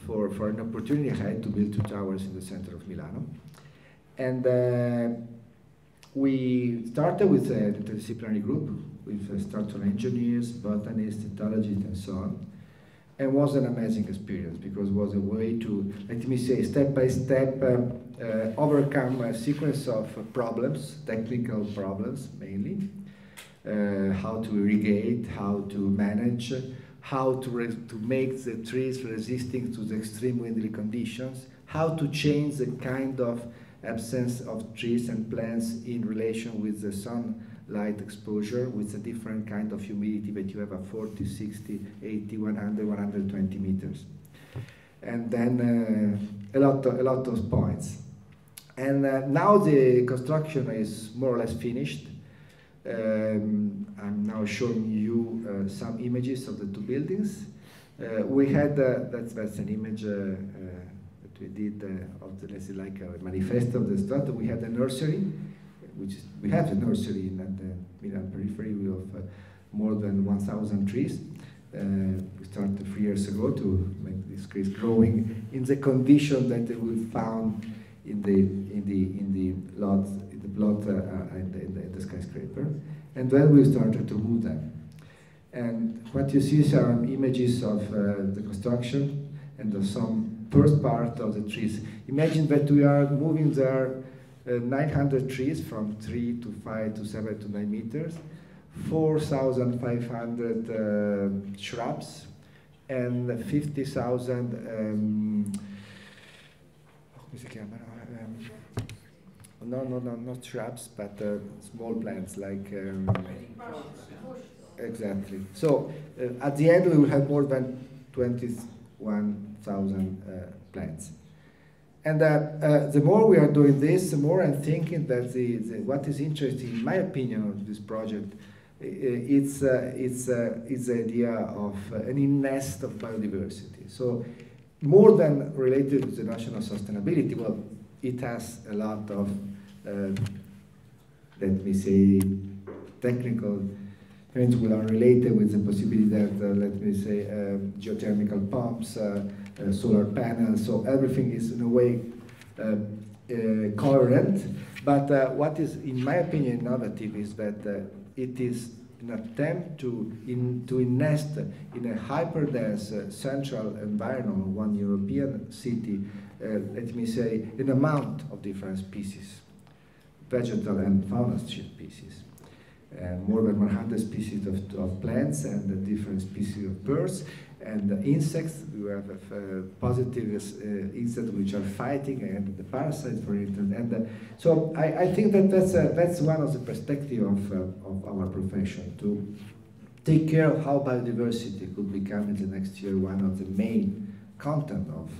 for an opportunity ahead to build 2 towers in the center of Milano. And we started with an interdisciplinary group with structural engineers, botanists, ethologists, and so on. And it was an amazing experience because it was a way to, let me say, step by step, overcome a sequence of problems, technical problems mainly. How to irrigate, how to manage, how to make the trees resisting to the extreme windy conditions, how to change the kind of absence of trees and plants in relation with the sunlight exposure, with a different kind of humidity that you have at 40, 60, 80, 100, 120 meters. And then a lot of points. And now the construction is more or less finished. I'm now showing you some images of the two buildings. We had, that's an image that we did of the, let's say, like a manifesto of the Stato. We had a nursery, we have a nursery in the Milan periphery of more than 1,000 trees. We started 3 years ago to make this trees growing in the condition that we found in the plot in the skyscraper, and then we started to move them. And what you see are images of the construction and of some first part of the trees. Imagine that we are moving there 900 trees from 3 to 5 to 7 to 9 meters, 4,500 shrubs, and 50,000 not shrubs, but small plants like exactly. So at the end we will have more than 21,000 plants. And the more we are doing this, the more I'm thinking that what is interesting, in my opinion, of this project, it's the idea of an nest of biodiversity. So more than related to the national sustainability, well, it has a lot of, let me say, technical things which are related with the possibility that, let me say, geothermal pumps, solar panels, so everything is in a way coherent. But what is, in my opinion, innovative is that it is an attempt to nest in a hyper-dense central environment, one European city, let me say, an amount of different species, vegetal and fauna species. More than 100 species of plants and different species of birds and insects. We have positive insects which are fighting and the parasites, for instance. And so I think that that's one of the perspectives of our profession, to take care of how biodiversity could become in the next year one of the main content of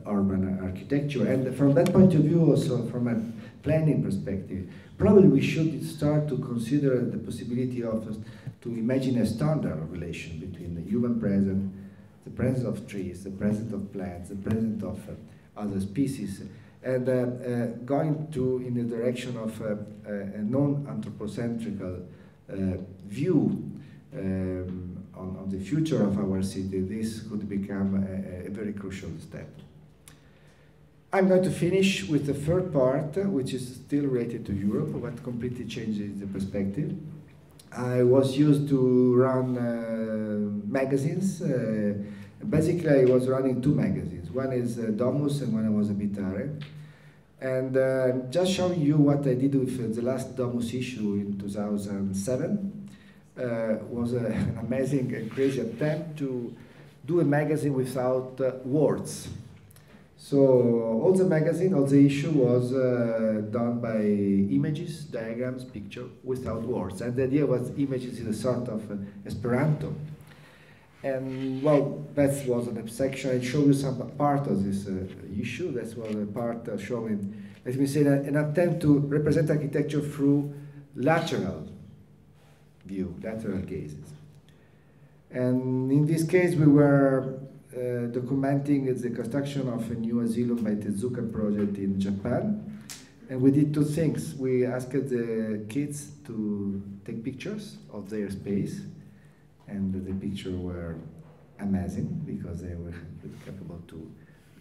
urban architecture. And from that point of view, also from a planning perspective, probably we should start to consider the possibility of to imagine a standard relation between the human presence, the presence of trees, the presence of plants, the presence of other species, and going in the direction of a non-anthropocentric view on the future of our city. This could become a very crucial step. I'm going to finish with the third part, which is still related to Europe, but completely changes the perspective. I was used to run magazines. Basically, I was running two magazines. One is Domus and one was Abitare. And just showing you what I did with the last Domus issue in 2007 was an amazing and crazy attempt to do a magazine without words. So all the magazine, all the issue was done by images, diagrams, picture, without words. And the idea was images in a sort of Esperanto. And well, that was an section. I show you some part of this issue. That was a part showing, let me say, an attempt to represent architecture through lateral view, lateral gazes. And in this case, we were documenting the construction of a new asylum by Tezuka project in Japan. And we did two things. We asked the kids to take pictures of their space, and the pictures were amazing because they were capable to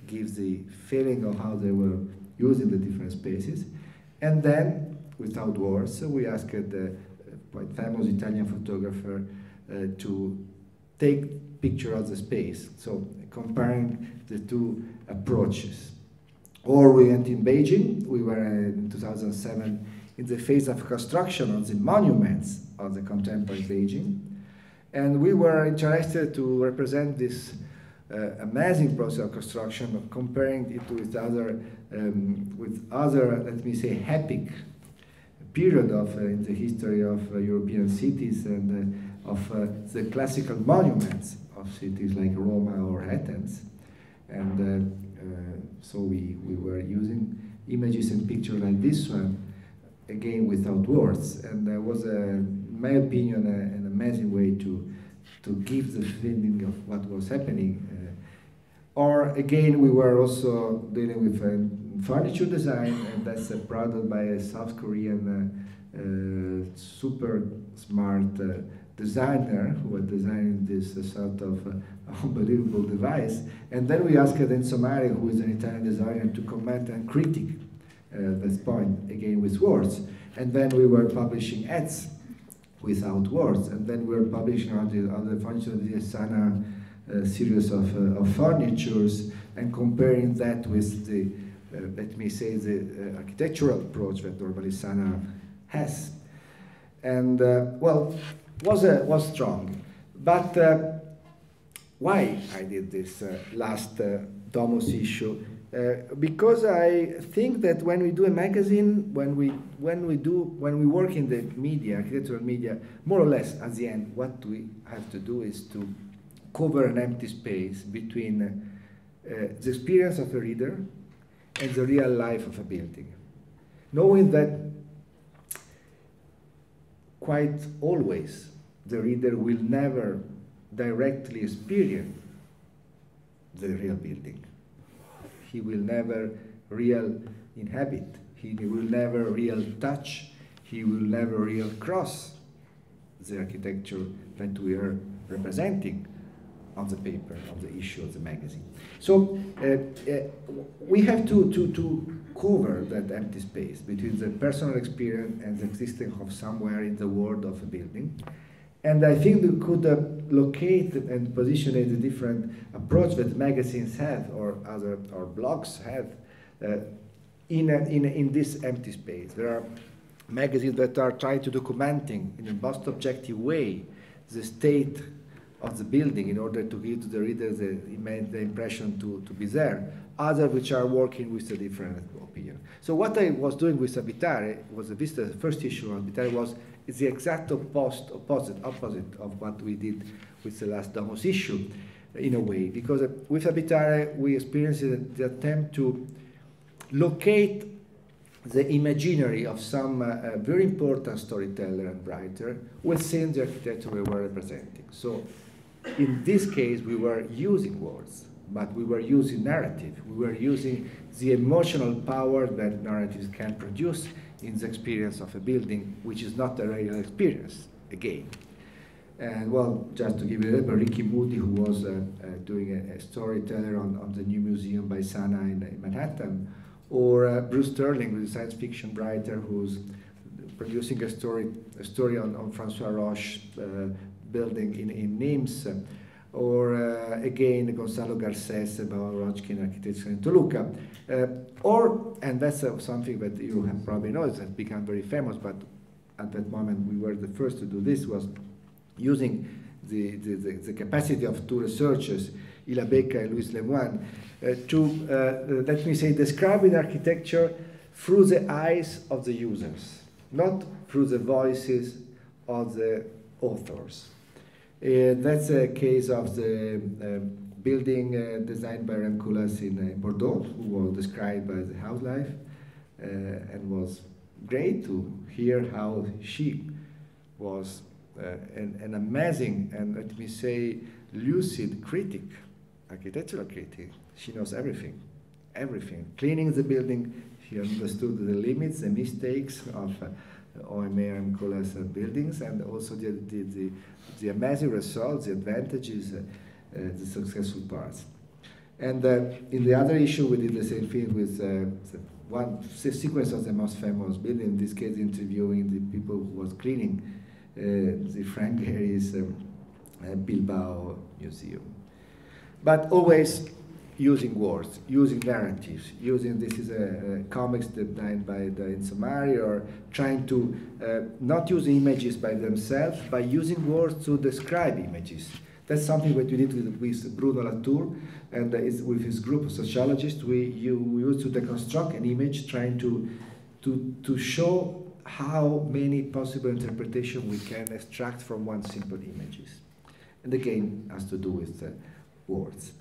give the feeling of how they were using the different spaces. And then, without words, we asked the quite famous Italian photographer to take picture of the space, so comparing the two approaches. Or we went in Beijing. We were in 2007 in the phase of construction of the monuments of the contemporary Beijing, and we were interested to represent this amazing process of construction, of comparing it with other, let me say, epic period in the history of European cities and of the classical monuments of cities like Roma or Athens. And so we were using images and pictures like this one again without words, and there was, in my opinion, an amazing way to give the feeling of what was happening. Or again, we were also dealing with furniture design, and that's a product by a South Korean super smart designer who was designing this sort of unbelievable device. And then we asked Enzo Mari, who is an Italian designer, to comment and critique this point, again with words. And then we were publishing ads without words. And then we were publishing on the furniture Sana series of furnitures, and comparing that with the, let me say, the architectural approach that normally Sana has. And well, was strong. But why I did this last Domus issue? Because I think that when we do a magazine, when we work in the media, architectural media, more or less at the end, what we have to do is to cover an empty space between the experience of a reader and the real life of a building, knowing that quite always the reader will never directly experience the real building. He will never real inhabit. He will never real touch. He will never real cross the architecture that we are representing on the paper, on the issue of the magazine. So we have to cover that empty space between the personal experience and the existence of somewhere in the world of a building. And I think we could locate and position the different approach that magazines have or blogs have in this empty space. There are magazines that are trying to documenting in a most objective way the state of the building in order to give to the reader the impression to be there. Others which are working with a different opinion. So what I was doing with Abitare was the first issue of Abitare was the exact opposite of what we did with the last Domus issue, in a way, because with Abitare we experienced the attempt to locate the imaginary of some very important storyteller and writer within the architecture we were representing. So in this case we were using words, but we were using narrative. We were using the emotional power that narratives can produce in the experience of a building, which is not a real experience, again. And well, just to give you a little, Ricky Moody, who was doing a storyteller on the new museum by Sana in Manhattan, or Bruce Sterling, who's a science fiction writer who's producing a story on Francois Roche building in Nimes, or again Gonzalo Garces about Rojkin architecture in Toluca, and that's something that you have probably noticed has become very famous, but at that moment we were the first to do this, was using the capacity of two researchers, Ila Becca and Luis Lemoine, to, let me say, describing architecture through the eyes of the users, not through the voices of the authors. That's a case of the building designed by Rem Koolhaas in Bordeaux, who was described by the housewife, and was great to hear how she was an amazing and, let me say, lucid critic, architectural critic. She knows everything, everything. Cleaning the building, she understood the limits, the mistakes of OMA and Koolhaas buildings, and also the amazing results, the advantages, the successful parts. And in the other issue, we did the same thing with one sequence of the most famous building, in this case interviewing the people who was cleaning the Frank Gehry's Bilbao Museum. But always using words, using narratives, using, this is a comics designed by Enzo Mari, or trying to not use images by themselves, by using words to describe images. That's something that we did with Bruno Latour, and with his group of sociologists. We used to deconstruct an image, trying to show how many possible interpretations we can extract from one simple images. And again, has to do with words.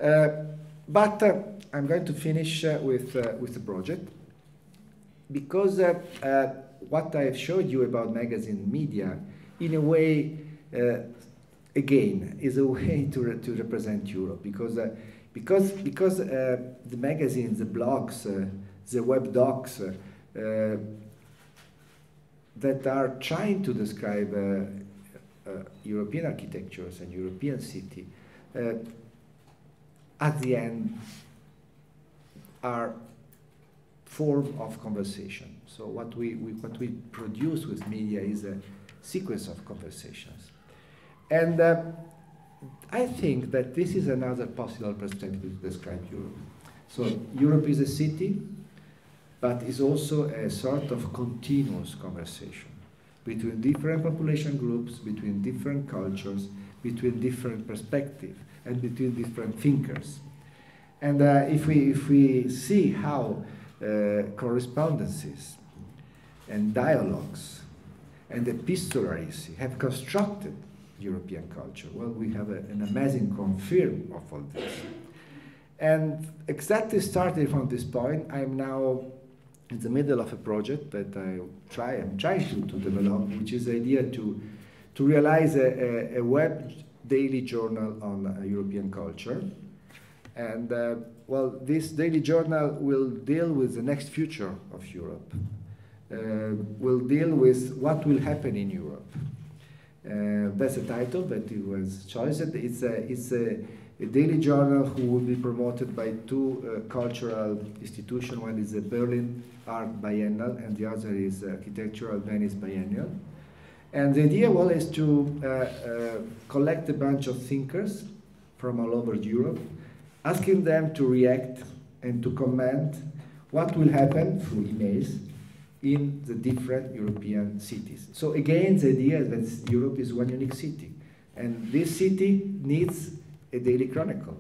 But I'm going to finish with the project. because what I've showed you about magazine media, in a way, again, is a way to represent Europe, because the magazines, the blogs, the web docs that are trying to describe European architectures and European city, at the end are form of conversation. So what we produce with media is a sequence of conversations. And I think that this is another possible perspective to describe Europe. So Europe is a city, but is also a sort of continuous conversation between different population groups, between different cultures, between different perspectives, and between different thinkers. And if we see how correspondences and dialogues and epistolaries have constructed European culture, well, we have an amazing confirm of all this. And exactly starting from this point, I'm now in the middle of a project that I'm trying to develop, which is the idea to realize a web daily journal on European culture. And well, this daily journal will deal with the next future of Europe. Will deal with what will happen in Europe. That's a title that it was chosen. It's a daily journal who will be promoted by two cultural institutions. One is the Berlin Art Biennial, and the other is Architectural Venice Biennial. And the idea, well, is to collect a bunch of thinkers from all over Europe, asking them to react and to comment what will happen through emails in the different European cities. So again, the idea is that Europe is one unique city, and this city needs a daily chronicle.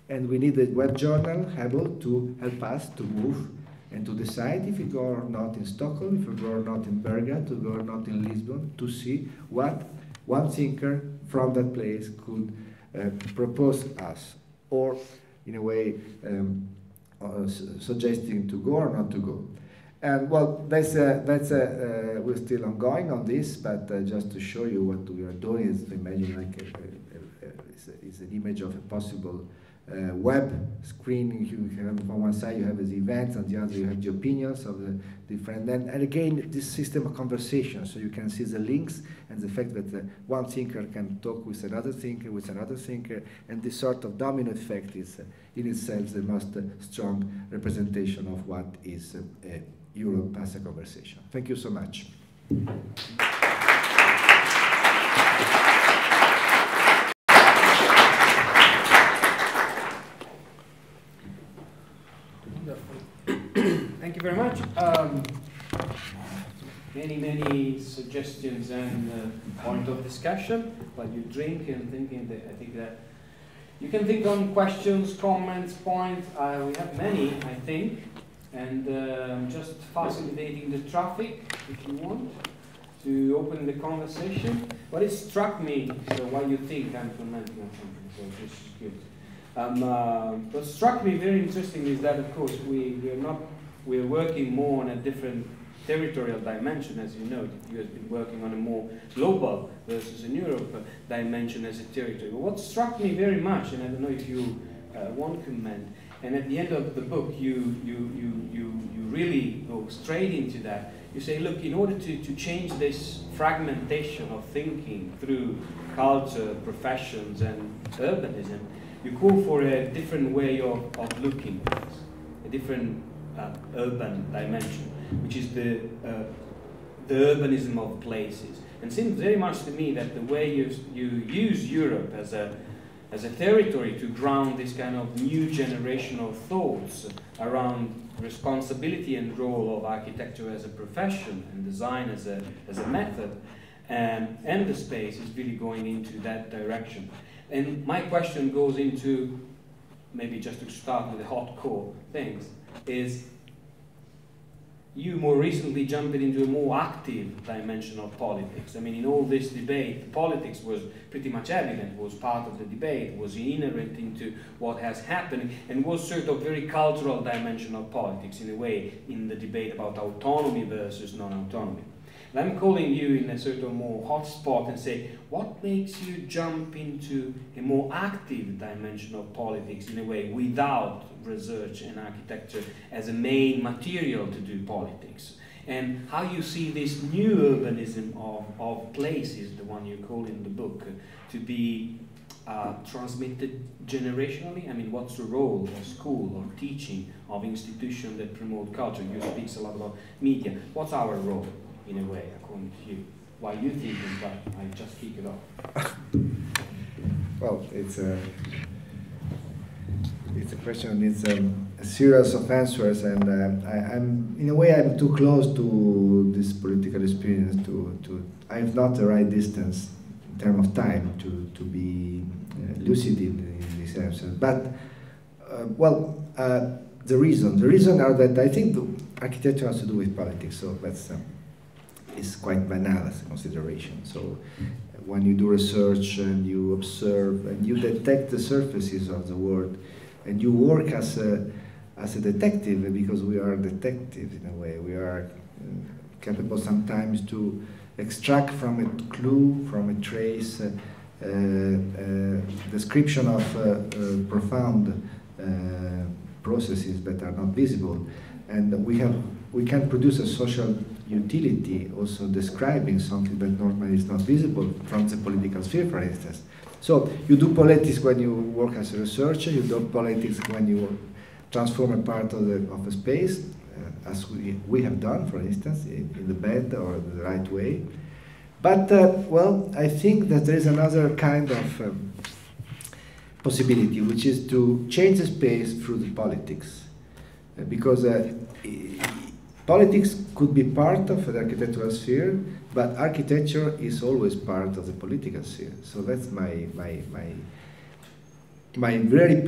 And we need a web journal able to help us to move and to decide if we go or not in Stockholm, if we go or not in Berga, to go or not in Lisbon, to see what one thinker from that place could propose us, or in a way suggesting to go or not to go. And well, we're still ongoing on this, but just to show you what we are doing is to imagine like is an image of a possible web screen. You have on one side you have the events, on the other you have the opinions of the different. And again, this system of conversation, so you can see the links and the fact that one thinker can talk with another thinker, and this sort of domino effect is in itself the most strong representation of what is Europe as a conversation. Thank you so much. Thank you very much. Many suggestions and point of discussion while you drink and thinking. I think that you can think on questions, comments, points. We have many, I think, and just facilitating the traffic if you want to open the conversation. What it struck me, so while you think, I'm commenting on something, so this is good. What struck me very interesting is that, of course, we're working more on a different territorial dimension, as you know. DPU has been working on a more global versus in Europe dimension as a territory. But what struck me very much, and I don't know if you want to comment, and at the end of the book you really go straight into that. You say, look, in order to change this fragmentation of thinking through culture, professions, and urbanism, you call for a different way of looking at this, a different urban dimension, which is the urbanism of places. And it seems very much to me that the way you use Europe as a territory to ground this kind of new generational thoughts around responsibility and role of architecture as a profession and design as a method, and the space is really going into that direction. And my question goes into, maybe just to start with the hot core things, is you more recently jumped into a more active dimension of politics. I mean, in all this debate, politics was pretty much evident, was part of the debate, was inherent into what has happened, and was sort of very cultural dimension of politics, in a way, in the debate about autonomy versus non-autonomy. And I'm calling you in a sort of more hot spot and say, what makes you jump into a more active dimension of politics, in a way, without research and architecture as a main material to do politics? And how you see this new urbanism of places, the one you call in the book, to be transmitted generationally? I mean, what's the role of school or teaching, of institutions that promote culture? You speak a lot about media. What's our role, in a way, according to you? Why you think that? I just kick it off. Well, it's a question. It's a series of answers, and I'm in a way I'm too close to this political experience I have not the right distance in terms of time to be lucid in this answer. But the reason are that I think the architecture has to do with politics. So that's is quite banal as a consideration. So when you do research and you observe and you detect the surfaces of the world, and you work as a detective, because we are detectives in a way. We are capable sometimes to extract from a clue, from a trace, description of profound processes that are not visible, and we can produce a social utility also describing something that normally is not visible from the political sphere, for instance. So you do politics when you work as a researcher, you do politics when you transform a part of a space, as we have done, for instance, in the bed or the right way. But, I think that there is another kind of possibility, which is to change the space through the politics. Because politics could be part of the architectural sphere, but architecture is always part of the political sphere. So that's my very very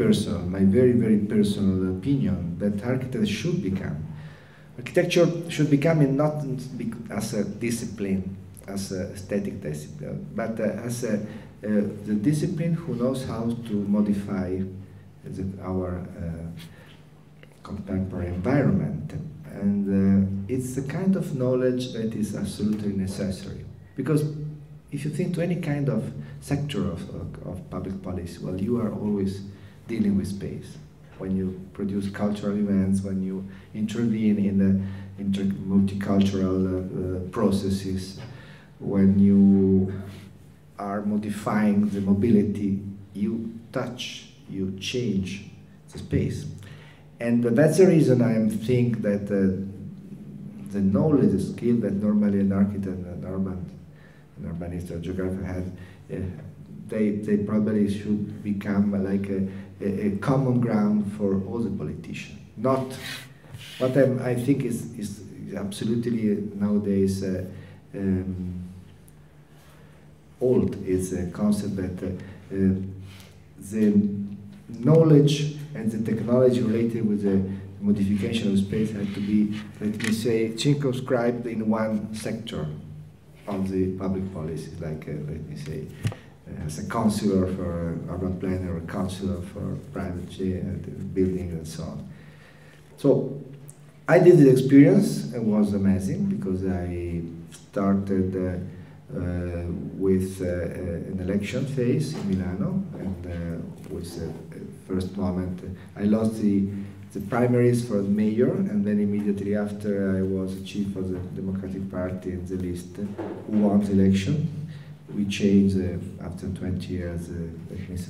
personal opinion that architecture should become. Architecture should become not as a discipline, as an aesthetic discipline, but as the discipline who knows how to modify our contemporary environment. And it's a kind of knowledge that is absolutely necessary. Because if you think to any kind of sector of public policy, well, you are always dealing with space. When you produce cultural events, when you intervene in the multicultural processes, when you are modifying the mobility, you touch, you change the space. And that's the reason I think that the knowledge, the skill that normally an architect, an urbanist or geographer had, they probably should become like a common ground for all the politicians. Not what I think is absolutely nowadays old is a concept that the knowledge and the technology related with the modification of space had to be, let me say, circumscribed in one sector of the public policies, like, let me say, as a councillor for urban planning or a councillor for private building and so on. So I did the experience. It was amazing because I started with an election phase in Milano, and with the first moment I lost the primaries for the mayor, and then immediately after I was chief of the Democratic Party in the list who won the election. We changed, after 20 years,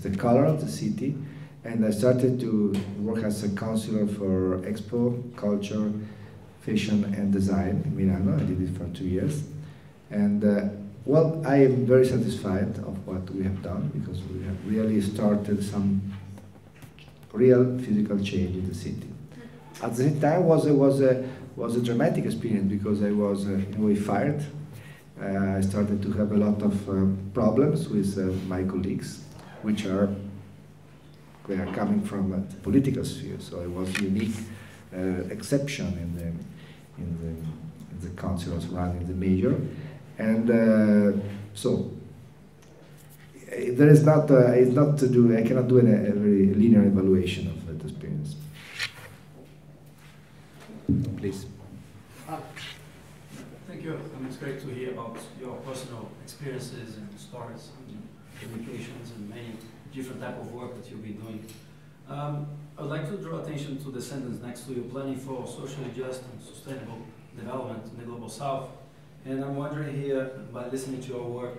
the color of the city, and I started to work as a councillor for Expo, Culture, Fashion and Design in Milano. I did it for 2 years. And well, I am very satisfied of what we have done, because we have really started some real physical change in the city. At the same time, was a dramatic experience, because I was in a way fired. I started to have a lot of problems with my colleagues, which are coming from the political sphere. So I was a unique exception in the councilors running the major, and so there is not it's not to do. I cannot do a very linear evaluation of that experience. Please. Thank you. It's great to hear about your personal experiences and stories and communications and many different type of work that you've been doing. I'd like to draw attention to the sentence next to you, planning for socially just and sustainable development in the Global South. And I'm wondering here, by listening to your work,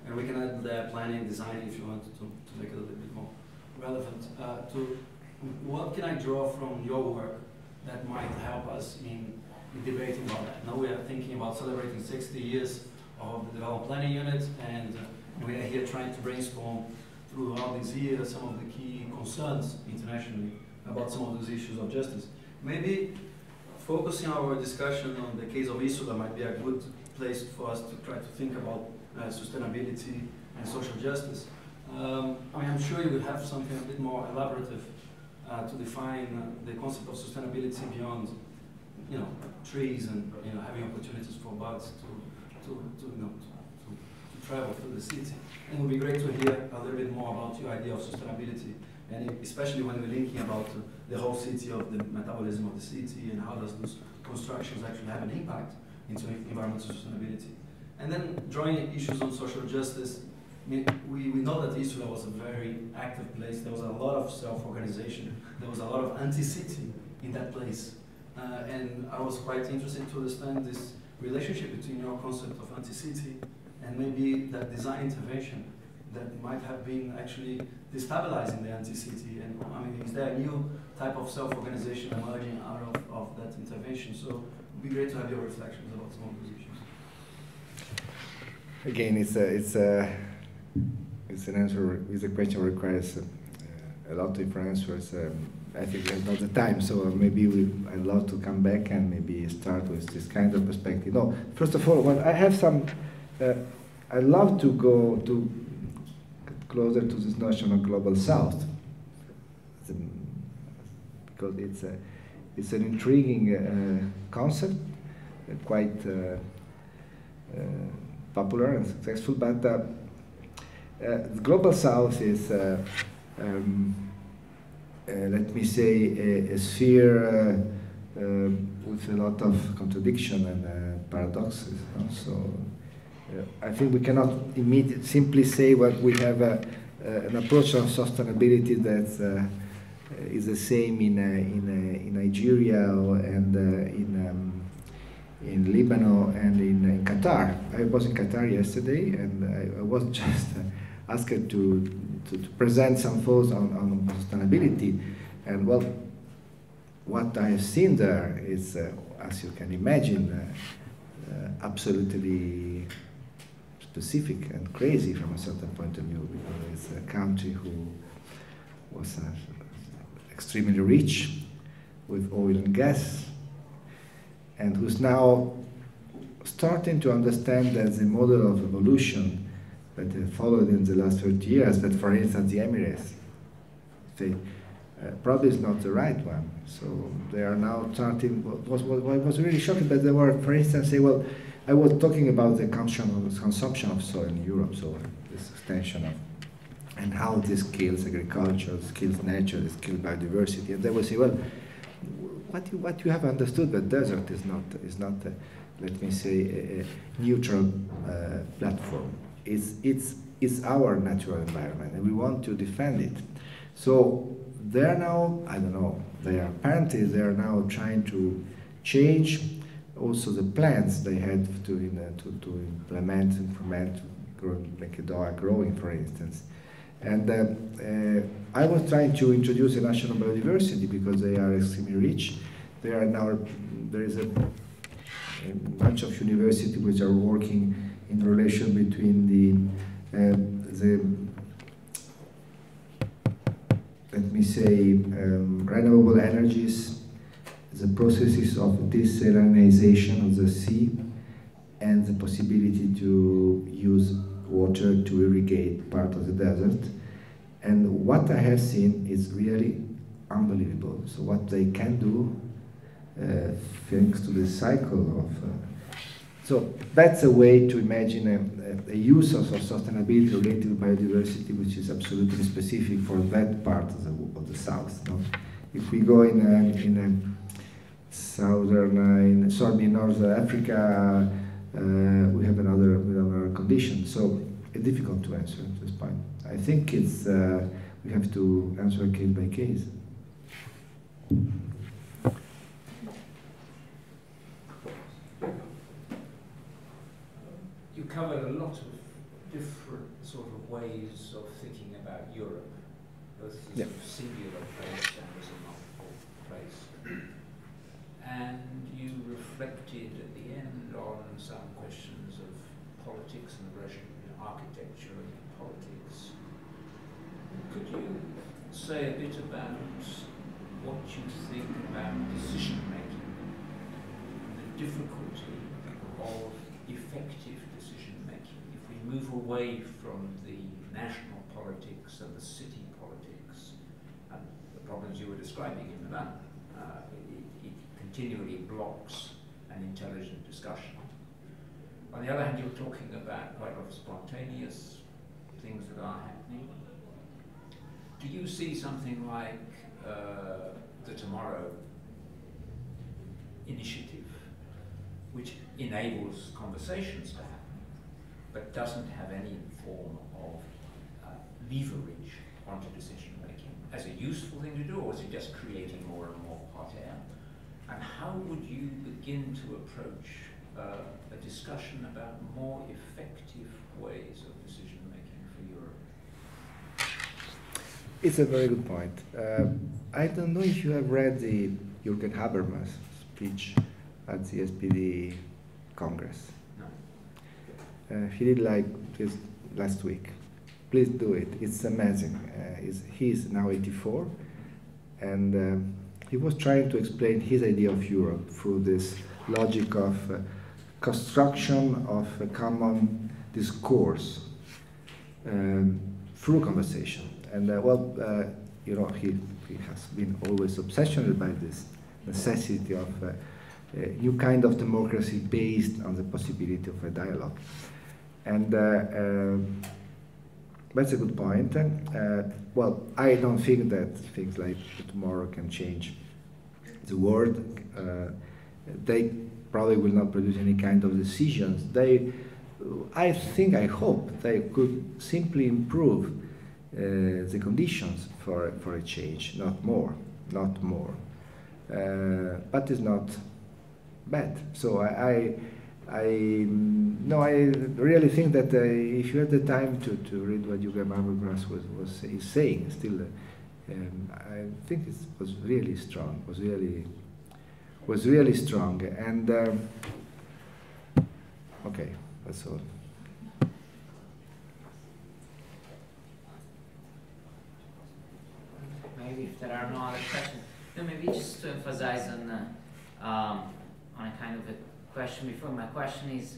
and we can add the planning, design if you want to make it a little bit more relevant, to what can I draw from your work that might help us in debating about that? Now we are thinking about celebrating 60 years of the Development Planning Unit, and we are here trying to brainstorm through all these years some of the key concerns internationally about some of those issues of justice. Maybe focusing our discussion on the case of Isula might be a good place for us to try to think about sustainability and social justice. I mean, I'm sure you will have something a bit more elaborative to define the concept of sustainability beyond, trees and having opportunities for birds to travel through the city. And it would be great to hear a little bit more about your idea of sustainability, and especially when we're linking about the whole city, of the metabolism of the city, and how does those constructions actually have an impact into environmental sustainability. And then drawing issues on social justice. I mean, we know that Isula was a very active place. There was a lot of self-organization. There was a lot of Anticity in that place. And I was quite interested to understand this relationship between your concept of Anticity and maybe that design intervention that might have been actually destabilizing the Anticity. And I mean, is there a new type of self-organization emerging out of that intervention? So it would be great to have your reflections about some of those issues. Again, it's an answer. It's a question that requires a lot of different answers. I think there's not the time, so maybe I'd love to come back and maybe start with this kind of perspective. No, first of all, I have some. I love to go to closer to this notion of global south, because it's an intriguing concept, quite popular and successful. But the global south is, let me say, a sphere with a lot of contradiction and paradoxes. So I think we cannot simply say what we have an approach of sustainability that is the same in Nigeria and in Lebanon and in Qatar. I was in Qatar yesterday, and I was just asked to present some thoughts on sustainability. And well, what I have seen there is, as you can imagine, absolutely specific and crazy from a certain point of view, because it's a country who was extremely rich with oil and gas, and who's now starting to understand that the model of evolution that they followed in the last 30 years, that for instance the Emirates, probably is not the right one. So they are now starting, what was really shocking, but they were, for instance, say, well, I was talking about the consumption of soil in Europe, so this extension of, and how this kills agriculture, this kills nature, this kills biodiversity, and they will say, well, what you have understood that desert is not let me say, a neutral platform. It's our natural environment, and we want to defend it. So they are now, I don't know, they are now trying to change also the plans they had to implement, make a dog growing, for instance. And I was trying to introduce a national biodiversity because they are extremely rich. There is a bunch of universities which are working in relation between the let me say, renewable energies, the processes of desalinization of the sea, and the possibility to use water to irrigate part of the desert. And what I have seen is really unbelievable. So what they can do thanks to the cycle of. So that's a way to imagine a use of sustainability related to biodiversity, which is absolutely specific for that part of the south. No? If we go in North Africa, we have another condition. So it's difficult to answer at this point. I think it's we have to answer case by case. You covered a lot of different sort of ways of thinking about Europe, both as a singular place and as a multiple place. And you reflected at the end on some questions of politics and Russian architecture and politics. Could you say a bit about what you think about decision making, the difficulty of effective decision making? If we move away from the national politics and the city politics and the problems you were describing in Milan, it continually blocks an intelligent discussion. On the other hand, you're talking about quite a lot of spontaneous things that are happening. Do you see something like the Tomorrow initiative, which enables conversations to happen, but doesn't have any form of leverage onto decision making, as a useful thing to do, or is it just creating more and more hot air? And how would you begin to approach a discussion about more effective ways of decision making for Europe? It's a very good point. I don't know if you have read the Jürgen Habermas speech at the SPD Congress. No. He did like this last week. Please do it. It's amazing. He's now 84, and he was trying to explain his idea of Europe through this logic of construction of a common discourse through conversation. And you know, he has been always obsessed by this necessity of a new kind of democracy based on the possibility of a dialogue. And that's a good point. Well, I don't think that things like tomorrow can change the world. They probably will not produce any kind of decisions. I hope they could simply improve the conditions for a change, not more. But it's not bad. So I really think that if you have the time to read what Jürgen Habermas is saying, still, I think it was really strong. Was really strong. And okay, that's all. Maybe if there are no other questions, then maybe just to emphasize on a kind of a question before. My question is,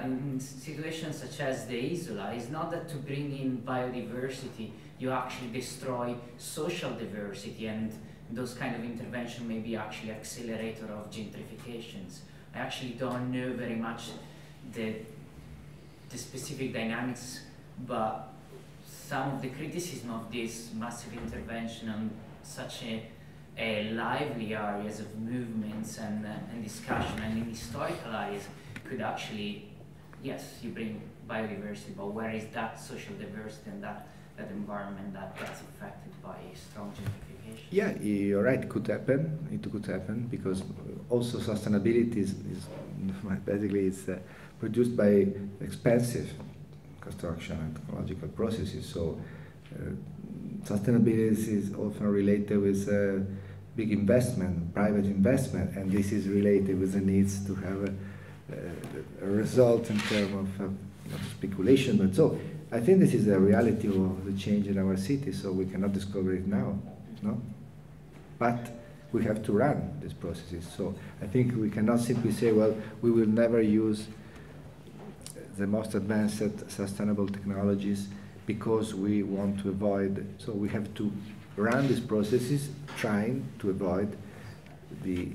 in situations such as the Isola, it's not that to bring in biodiversity, you actually destroy social diversity, and those kind of intervention may be actually accelerator of gentrifications. I actually don't know very much the specific dynamics, but some of the criticism of this massive intervention on such a lively areas of movements and discussion and in historical areas could actually, yes, you bring biodiversity, but where is that social diversity and that environment that gets affected by strong gentrification? Yeah, you're right, it could happen. It could happen because also sustainability is basically it's produced by expensive construction and technological processes. So sustainability is often related with big investment, private investment, and this is related with the needs to have a result in terms of not speculation. But so I think this is a reality of the change in our city. So we cannot discover it now, no. But we have to run these processes. So I think we cannot simply say, well, we will never use the most advanced sustainable technologies because we want to avoid. So we have to run these processes trying to avoid the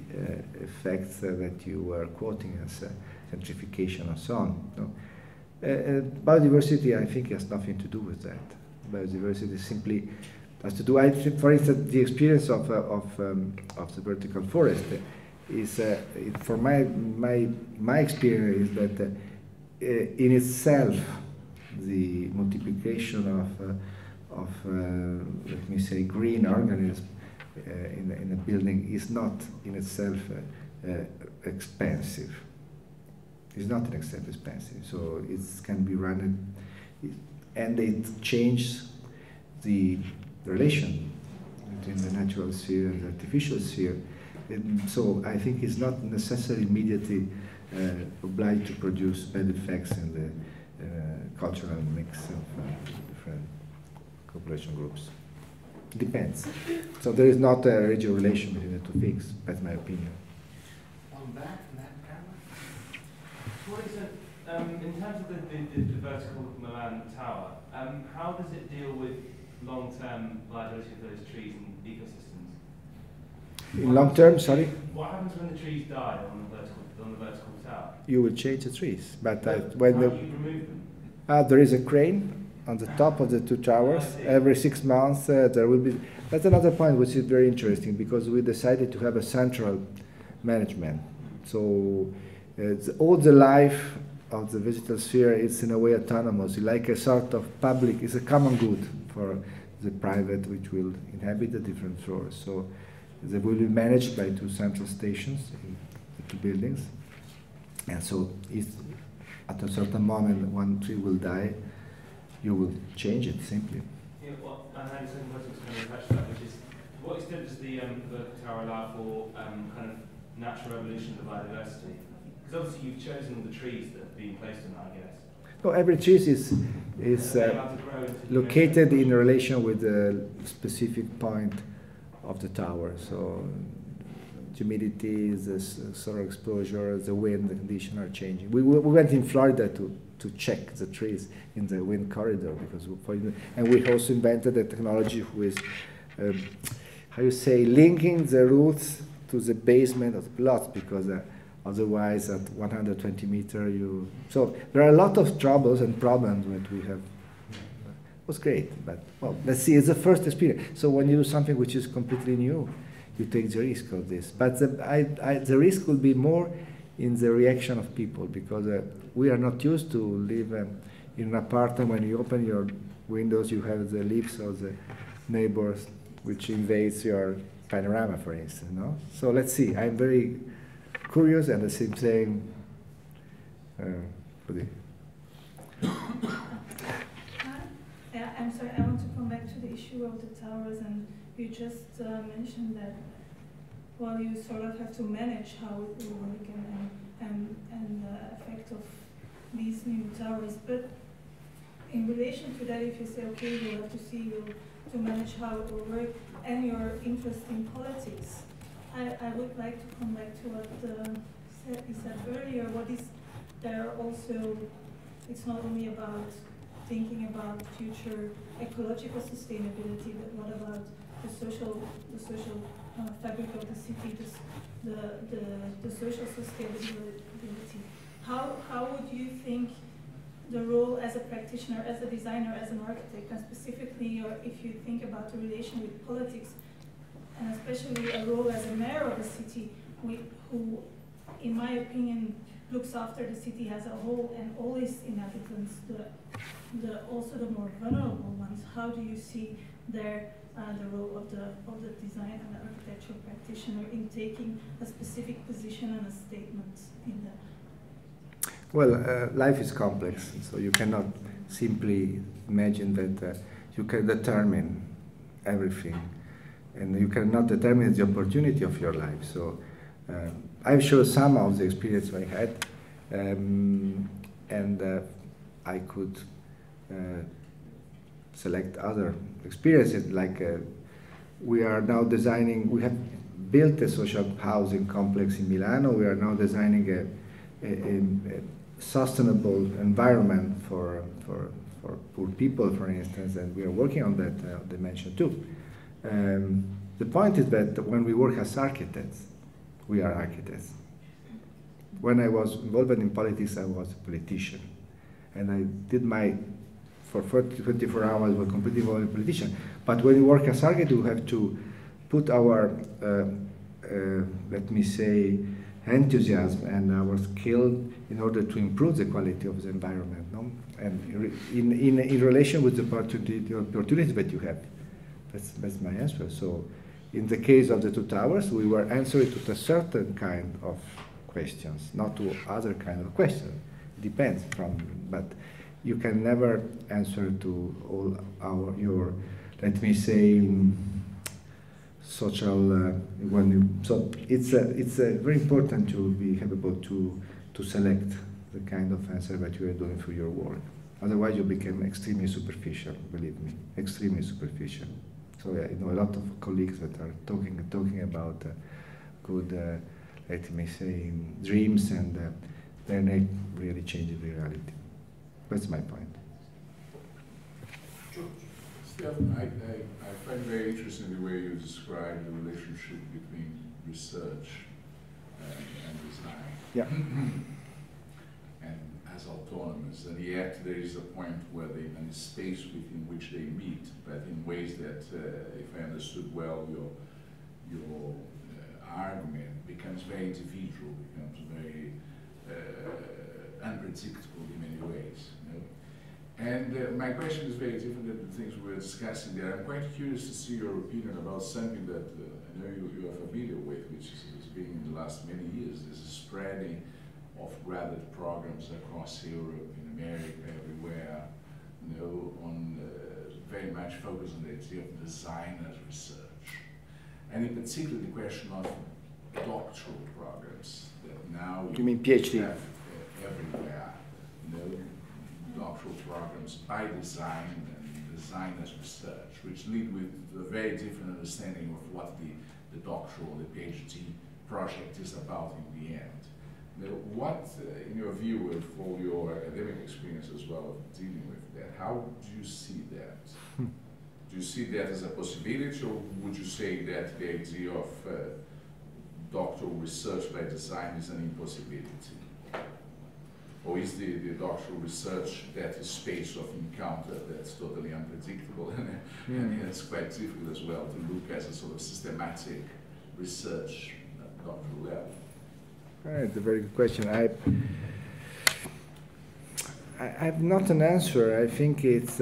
effects that you were quoting as gentrification and so on. No? Biodiversity, I think, has nothing to do with that. Biodiversity simply has to do. I think, for instance, the experience of the vertical forest is, for my experience, is that in itself, the multiplication of let me say, green organisms in a building is not in itself expensive. It's not in itself expensive, so it can be run, and it changes the relation between the natural sphere and the artificial sphere. And so I think it's not necessarily immediately obliged to produce bad effects in the cultural mix of different population groups. Depends. So there is not a rigid relation between the two things. That's my opinion. On that camera. What is it, in terms of the vertical Milan Tower, how does it deal with long-term liability of those trees and ecosystems? In long term, sorry? What happens when the trees die on the vertical tower? You will change the trees, but How when do you remove them? there is a crane on the top of the two towers. Every 6 months there will be. That's another point which is very interesting, because we decided to have a central management. So all the life of the digital sphere is in a way autonomous, like a sort of public. It's a common good for the private, which will inhabit the different floors. So they will be managed by two central stations in the two buildings. And so if at a certain moment one tree will die, you will change it simply. Yeah, well, and then the second question is kind of attached to that, which is, to what extent does the tower allow for kind of natural evolution of biodiversity? Because obviously you've chosen the trees that are being placed in that, I guess. So every tree is located in relation with the specific point of the tower. So humidity, the solar exposure, the wind, the conditions are changing. We went in Florida to check the trees in the wind corridor, because and we also invented a technology with how you say, linking the roots to the basement of the plots, because otherwise at 120 meters so there are a lot of troubles and problems that we have. It was great, but well, let's see, it's the first experience. So when you do something which is completely new, you take the risk of this. But the risk will be more in the reaction of people, because we are not used to live in an apartment. When you open your windows, you have the leaves of the neighbors, which invades your panorama, for instance. No? So let's see. I'm very curious, and the same thing. I'm sorry, I want to come back to the issue of the towers, and you just mentioned that, well, you sort of have to manage how it will work and the effect of these new towers. But in relation to that, if you say, okay, you have to manage how it will work, and your interest in politics, I would like to come back to what you said earlier. What is there also? It's not only about thinking about future ecological sustainability, but what about the social fabric of the city, the social sustainability. How would you think the role as a practitioner, as a designer, as an architect, and specifically, or if you think about the relation with politics, and especially a role as a mayor of a city, who, in my opinion, looks after the city as a whole and all its inhabitants, also the more vulnerable ones. How do you see there the role of the design and the architectural practitioner in taking a specific position and a statement in that? Well, life is complex, so you cannot simply imagine that you can determine everything, and you cannot determine the opportunity of your life. So I've shown some of the experience I had, and I could select other experiences, like we are now designing, we have built a social housing complex in Milano. We are now designing a sustainable environment for poor people, for instance, and we are working on that dimension too. The point is that when we work as architects, We are architects. When I was involved in politics, I was a politician. And I did for 24 hours, I was completely involved in politician. But when you work as architect, you have to put our, let me say, enthusiasm and our skill in order to improve the quality of the environment, no? And in relation with the opportunities that you have. That's my answer. So in the case of the two towers, we were answering to a certain kind of questions, not to other kind of questions. Depends from, but you can never answer to all your, let me say, social, so it's very important to be able to select the kind of answer that you are doing for your work. Otherwise, you become extremely superficial. Believe me, extremely superficial. So I know a lot of colleagues that are talking about good, let me say, dreams, and then they really change the reality. That's my point. Stefano, I find very interesting the way you describe the relationship between research and design. Yeah. And as autonomous, and yet there is a point where they, and a space within which they meet, but in ways that, if I understood well, your argument becomes very individual, becomes very unpredictable in many ways. You know? And my question is very different than the things we were discussing there. I'm quite curious to see your opinion about something that I know you are familiar with, which has been in the last many years. There's a spreading of graduate programs across Europe, in America, everywhere, you know, on very much focused on the idea of design as research. And in particular, the question of doctoral programs that now you mean PhD? Have everywhere, you know, doctoral programs by design and design as research, which lead with a very different understanding of what the doctoral, the PhD project is about in the end. Now, what, in your view, with all your academic experience as well of dealing with that, how do you see that? Do you see that as a possibility, or would you say that the idea of doctoral research by design is an impossibility? Or is the doctoral research that is space of encounter that's totally unpredictable and it's quite difficult as well to look as a sort of systematic research at the doctoral level? It's a very good question. I have not an answer. I think it's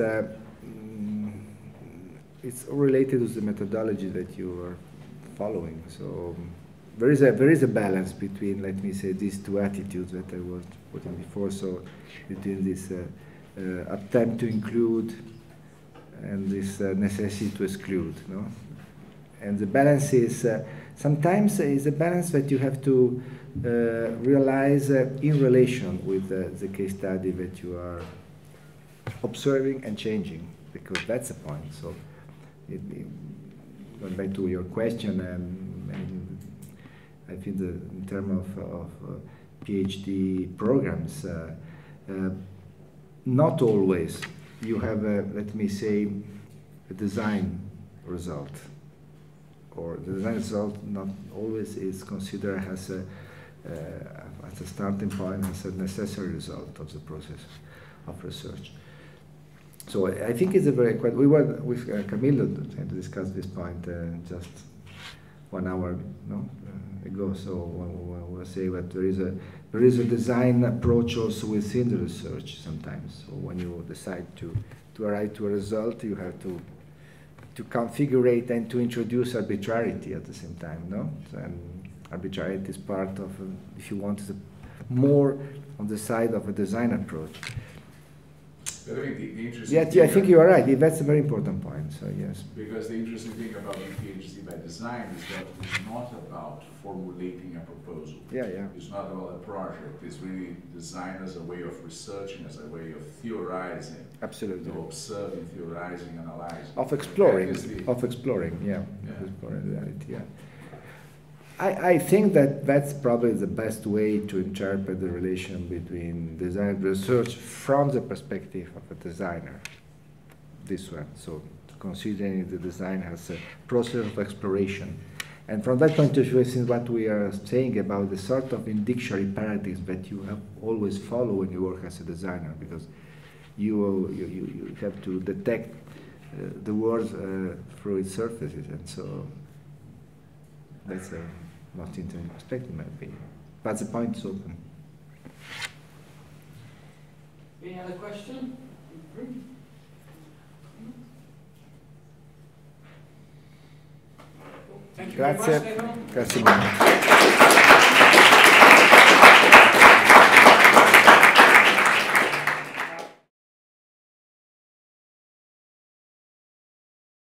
related to the methodology that you are following. So there is a balance between, let me say, these two attitudes that I was putting before. So between this attempt to include and this necessity to exclude, no? And the balance is sometimes is a balance that you have to realize in relation with the case study that you are observing and changing, because that's the point. So going back to your question, and I think in terms of PhD programs, not always you have let me say, a design result, or the design result not always is considered as a starting point, as a necessary result of the process of research. So I think it's a very quite. We were with Camillo to discuss this point just 1 hour ago. So we will say that there is a design approach also within the research sometimes. So when you decide to arrive to a result, you have to configure and to introduce arbitrarity at the same time, no? And arbitrarity is part of, if you want, more on the side of a design approach. But I think the interesting I think you are right. That's a very important point. So yes. Because the interesting thing about the PhD by design is that it's not about formulating a proposal. Yeah. It's not about a project. It's really designed as a way of researching, as a way of theorizing. Absolutely. Of observing, theorizing, analyzing. Of exploring. Exploring reality. Yeah. I think that's probably the best way to interpret the relation between design and research from the perspective of a designer. This one. So considering the design as a process of exploration, And from that point of view, since what we are saying about the sort of dictionary paradigms that you have always follow when you work as a designer, because you have to detect the words through its surfaces, and so that's the most interesting aspect in my opinion. But the point is open. Any other question? Thank you very much, Stefano. Grazie.